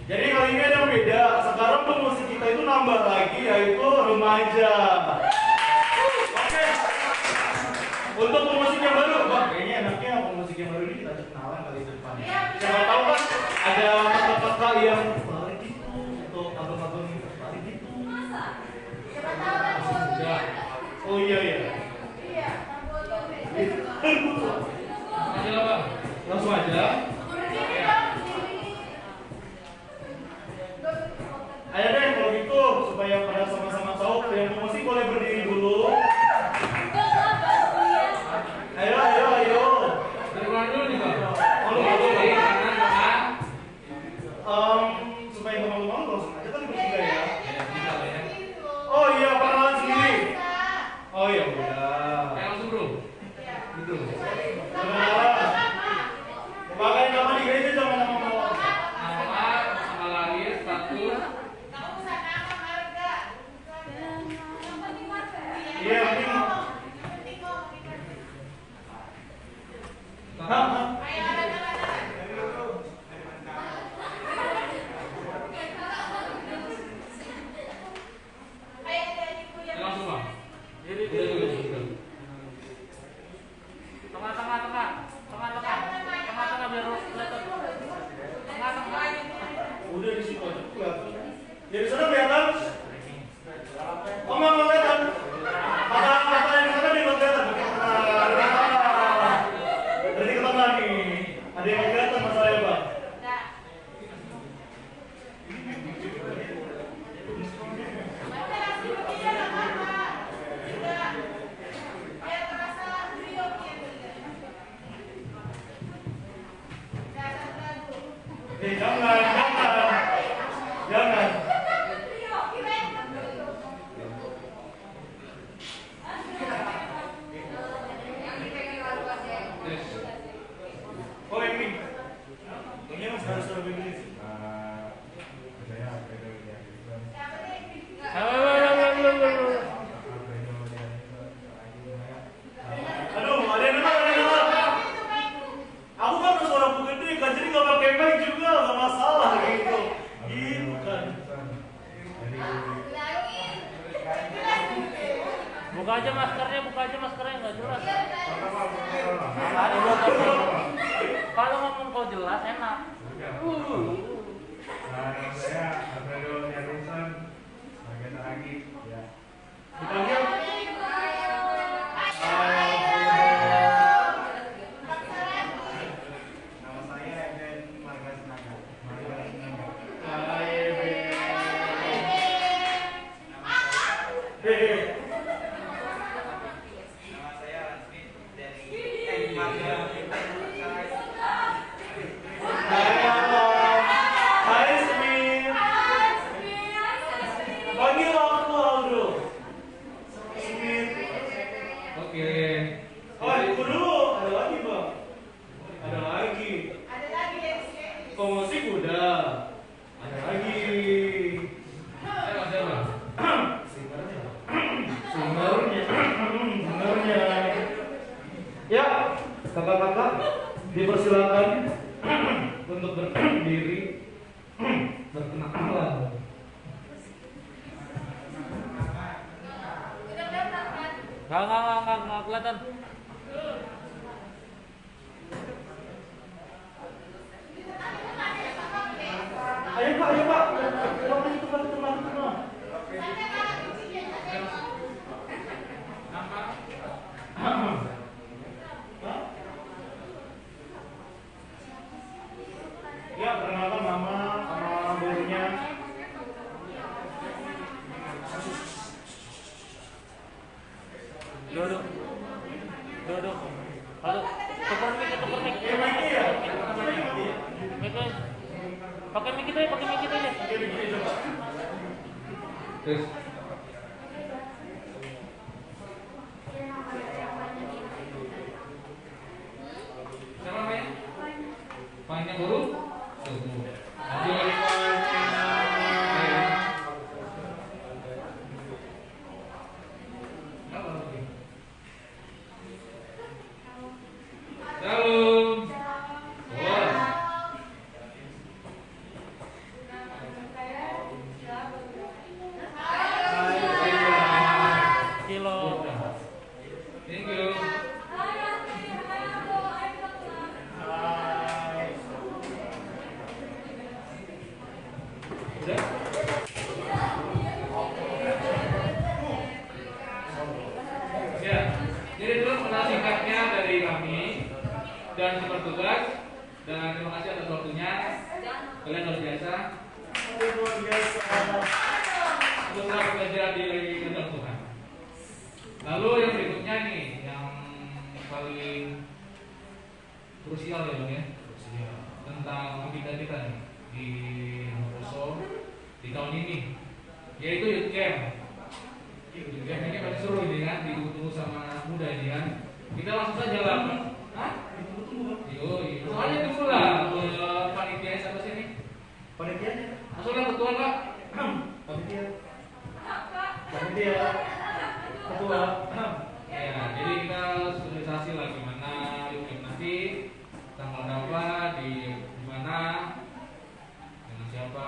[SPEAKER 8] Jadi kali ini ada yang beda. Sekarang promosi kita itu nambah lagi, yaitu remaja. Oke. Untuk promosi yang baru, Bang, kayaknya enaknya promosi yang baru ini kita kenalan kali di depan. Siapa tahu kan ada kakak-kakak yang tertarik gitu, atau abang-abang yang tertarik gitu. Ya. Oh iya.
[SPEAKER 7] Aja lah bang.
[SPEAKER 8] Langsung aja. Ayo deh kalau gitu supaya pada sama-sama tahu, yang promosi boleh berdiri dulu. Ayo.
[SPEAKER 7] Dari mana dulu nih bang?
[SPEAKER 8] Dari
[SPEAKER 7] kanan.
[SPEAKER 8] Supaya nggak malu-malu langsung aja kan bertiga ya.
[SPEAKER 7] Ya, bisa lah ya.
[SPEAKER 8] Oh iya, perkenalan sendiri. Oh iya udah.
[SPEAKER 7] Langsung bro. Gitu.
[SPEAKER 8] Perkenalan. Pakai nama di gereja jangan nama mawar.
[SPEAKER 7] Nama, sama lahir, status.
[SPEAKER 8] Iya, penting. Hah?
[SPEAKER 7] Langsung bang. Udah. Tengah biar kelihatan. Tengah.
[SPEAKER 8] Udah di situ aja kelihatan. Ya di sana kelihatan. Oh nggak kelihatan. Kata yang di sana dia nggak kelihatan. Berarti ke tengah nih. Ada yang kelihatan masalahnya bang. Jangan. Oh ini.
[SPEAKER 7] aja maskernya, nggak jelas. Kalau ngomong kau jelas enak.
[SPEAKER 8] Nama saya Alfredo Yarusan sebagai lagi ya. Dipanggil nama saya Eden Marga Senaga.
[SPEAKER 9] Nama saya Lansmi dari Marga.
[SPEAKER 8] Hai Smith. Panggil aku Aldo. Smith.
[SPEAKER 9] Oke.
[SPEAKER 8] Oh, aku dulu. Ada lagi bang. Ada lagi. Musik udah. Ada lagi. Singernya. Ya, kakak-kakak dipersilakan untuk berdiri berkenalan.
[SPEAKER 7] Nggak kelihatan.
[SPEAKER 8] Ayo pak. Teman. Ya, perkenalkan nama sama gurunya.
[SPEAKER 7] Duduk. Halo, tuker mic.
[SPEAKER 8] Ya.
[SPEAKER 7] Mic-nya. Pakai mic itu aja.
[SPEAKER 3] Terus
[SPEAKER 9] Siapa namanya? Mainnya guru? Shalom.
[SPEAKER 7] Kilo.
[SPEAKER 9] Thank you. Udah? Ya, jadi dulu kenal singkatnya dari kami dan super tugas, dan terima kasih atas waktunya. Kalian luar biasa. Untuk selalu belajar di dalam Tuhan. Lalu yang berikutnya nih, yang paling krusial ya bang ya, tentang kita nih di Novoso di tahun ini, yaitu youth camp. Youth camp ini pasti seru ini kan, ditunggu-tunggu sama anak muda ini kan. Kita langsung saja lah. Hah? Iya. Soalnya tunggu lah panitia sampai sini.
[SPEAKER 8] Panitianya.
[SPEAKER 9] Langsung lah ketua pak.
[SPEAKER 8] Panitia. Ketua.
[SPEAKER 9] Ya, jadi kita sosialisasi lah gimana youth camp nanti tanggal berapa di mana dengan siapa.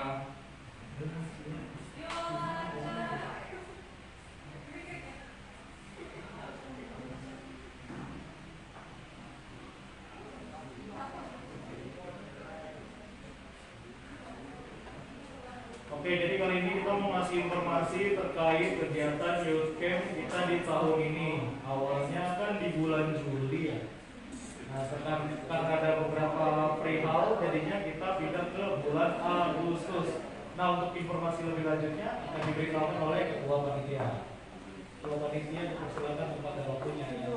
[SPEAKER 8] Oke, jadi kali ini kita mau ngasih informasi terkait kegiatan youth camp kita di tahun ini. Awalnya kan di bulan Juli ya. Nah, karena ada beberapa perihal, jadinya kita pindah ke bulan Agustus. Nah, untuk informasi lebih lanjutnya akan diberitahukan oleh Ketua Panitia. Ketua Panitia dipersilakan kepada waktunya ya.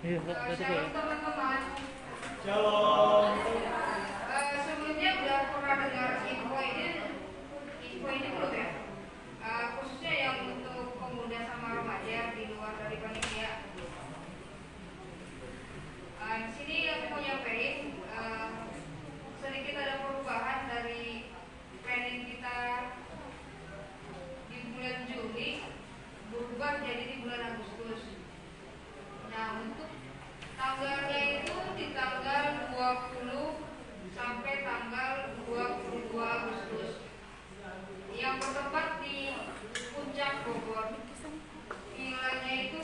[SPEAKER 7] Iya,
[SPEAKER 6] Shalom teman-teman.
[SPEAKER 8] Shalom.
[SPEAKER 6] Sebelumnya udah pernah dengar info ini belum ya? Khususnya yang untuk pemuda sama remaja di luar dari panitia. Di sini aku mau nyampein sedikit ada perubahan dari planning kita di bulan Juli berubah jadi di bulan Agustus. Nah, untuk tanggalnya itu di tanggal 20 sampai tanggal 22 Agustus yang bertempat di Puncak Bogor. Vilanya itu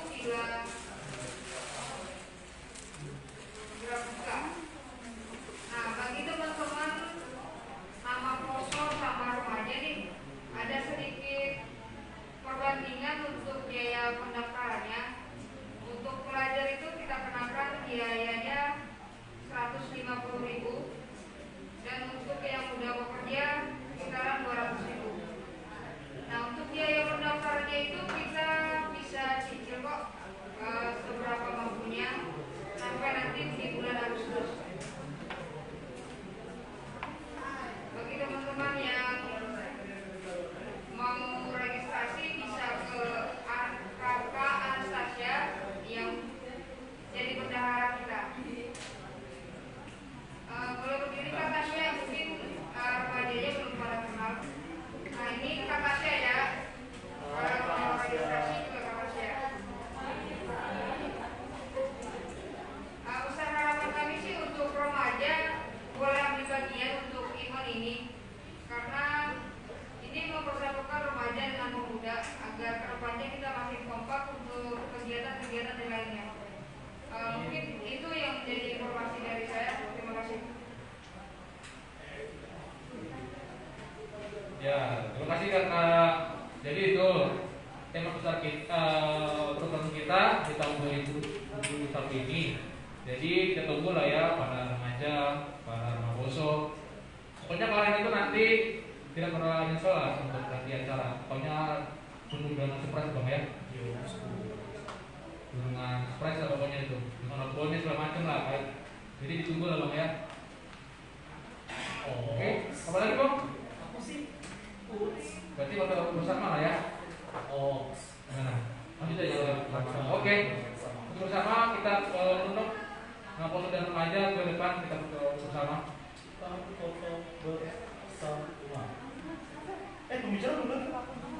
[SPEAKER 9] Ya, terima kasih kakak. Jadi itu tema besar kita, program kita di tahun 2021 ini. Jadi kita tunggu lah ya para remaja, para remaja. Pokoknya kalian itu nanti tidak perlu nyesel lah untuk nanti acara. Pokoknya tunggu dengan surprise bang ya. Dengan surprise lah pokoknya itu. Dengan bonus segala macam lah. Jadi ditunggu lah bang ya. Oke, apa lagi bang?
[SPEAKER 8] Aku sih.
[SPEAKER 9] Berarti waktu bersama lah ya.
[SPEAKER 8] Oh,
[SPEAKER 9] Gimana? Lanjut aja. Oke. Bersama kita untuk foto dan remaja ke depan kita foto bersama.
[SPEAKER 8] foto bersama. Pembicara belum?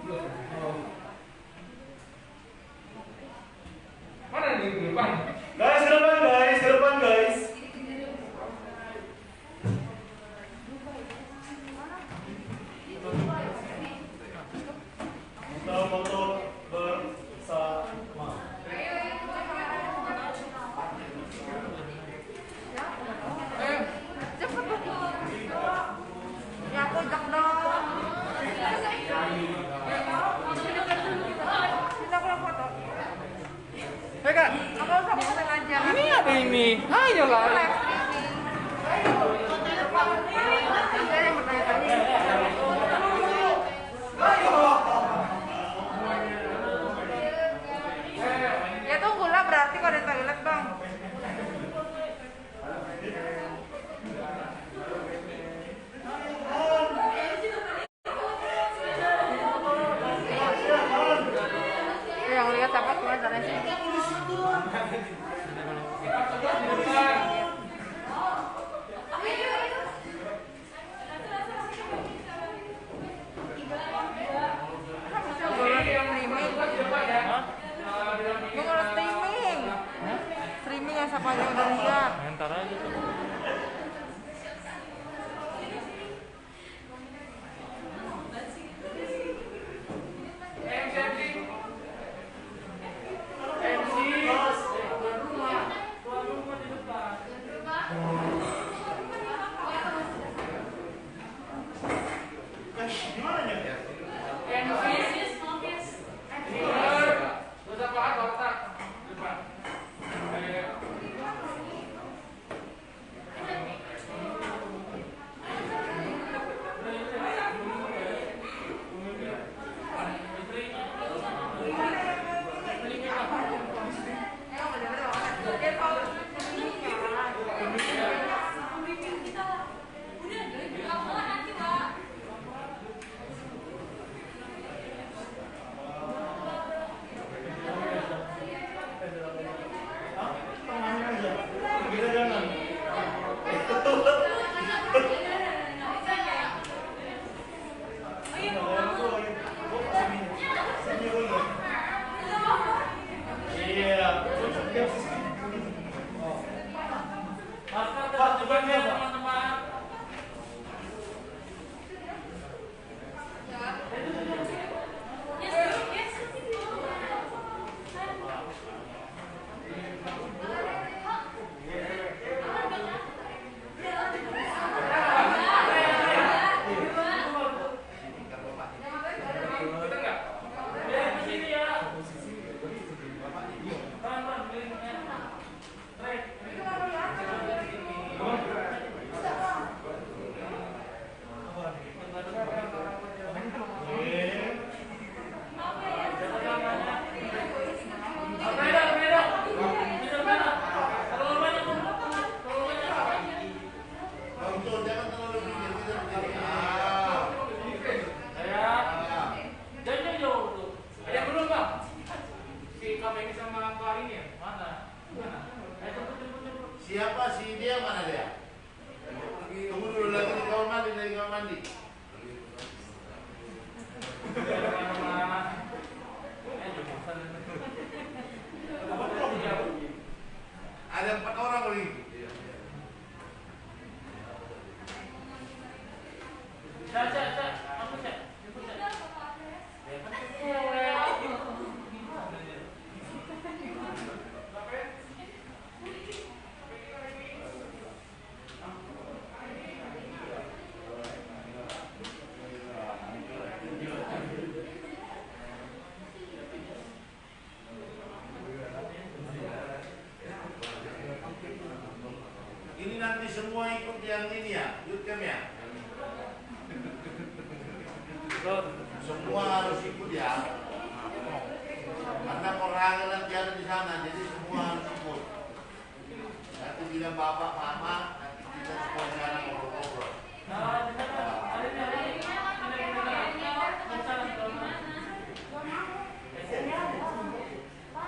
[SPEAKER 9] Belum.
[SPEAKER 8] Oh.
[SPEAKER 9] Mana yang di depan?
[SPEAKER 8] Guys, ke depan guys, ke depan guys. Kita foto bersama.
[SPEAKER 10] semua ikut yang ini ya, Youthcamp ya? Semua harus ikut ya. Karena perorangan nanti ada di sana, jadi semua harus ikut. Nanti bilang bapak, mama, nanti kita semua jalan ngobrol-ngobrol.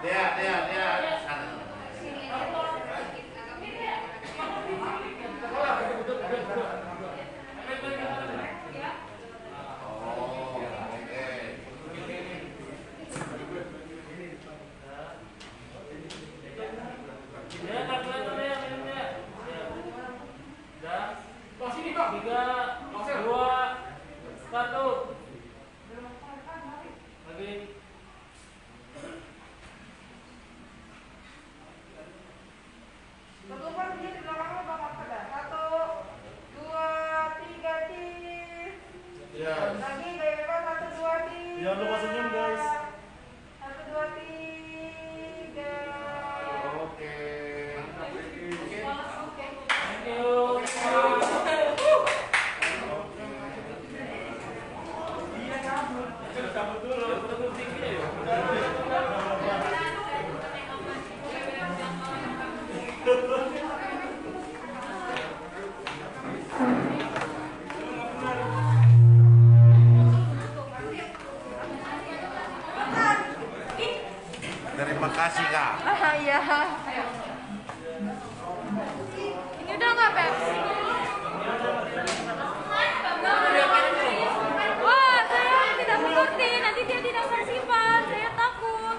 [SPEAKER 10] Dia sana.
[SPEAKER 8] Jangan lupa senyum guys.
[SPEAKER 6] 1, 2, 3.
[SPEAKER 10] Oke.
[SPEAKER 9] Thank you.
[SPEAKER 10] Terima kasih kak.
[SPEAKER 6] Iya. Ini udah nggak Pepsi? Wah, saya tidak mengerti. Nanti dia tidak bersifat. Saya takut.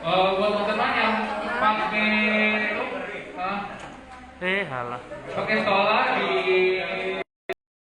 [SPEAKER 9] Buat teman-teman yang pakai
[SPEAKER 11] halah.
[SPEAKER 9] pakai sekolah di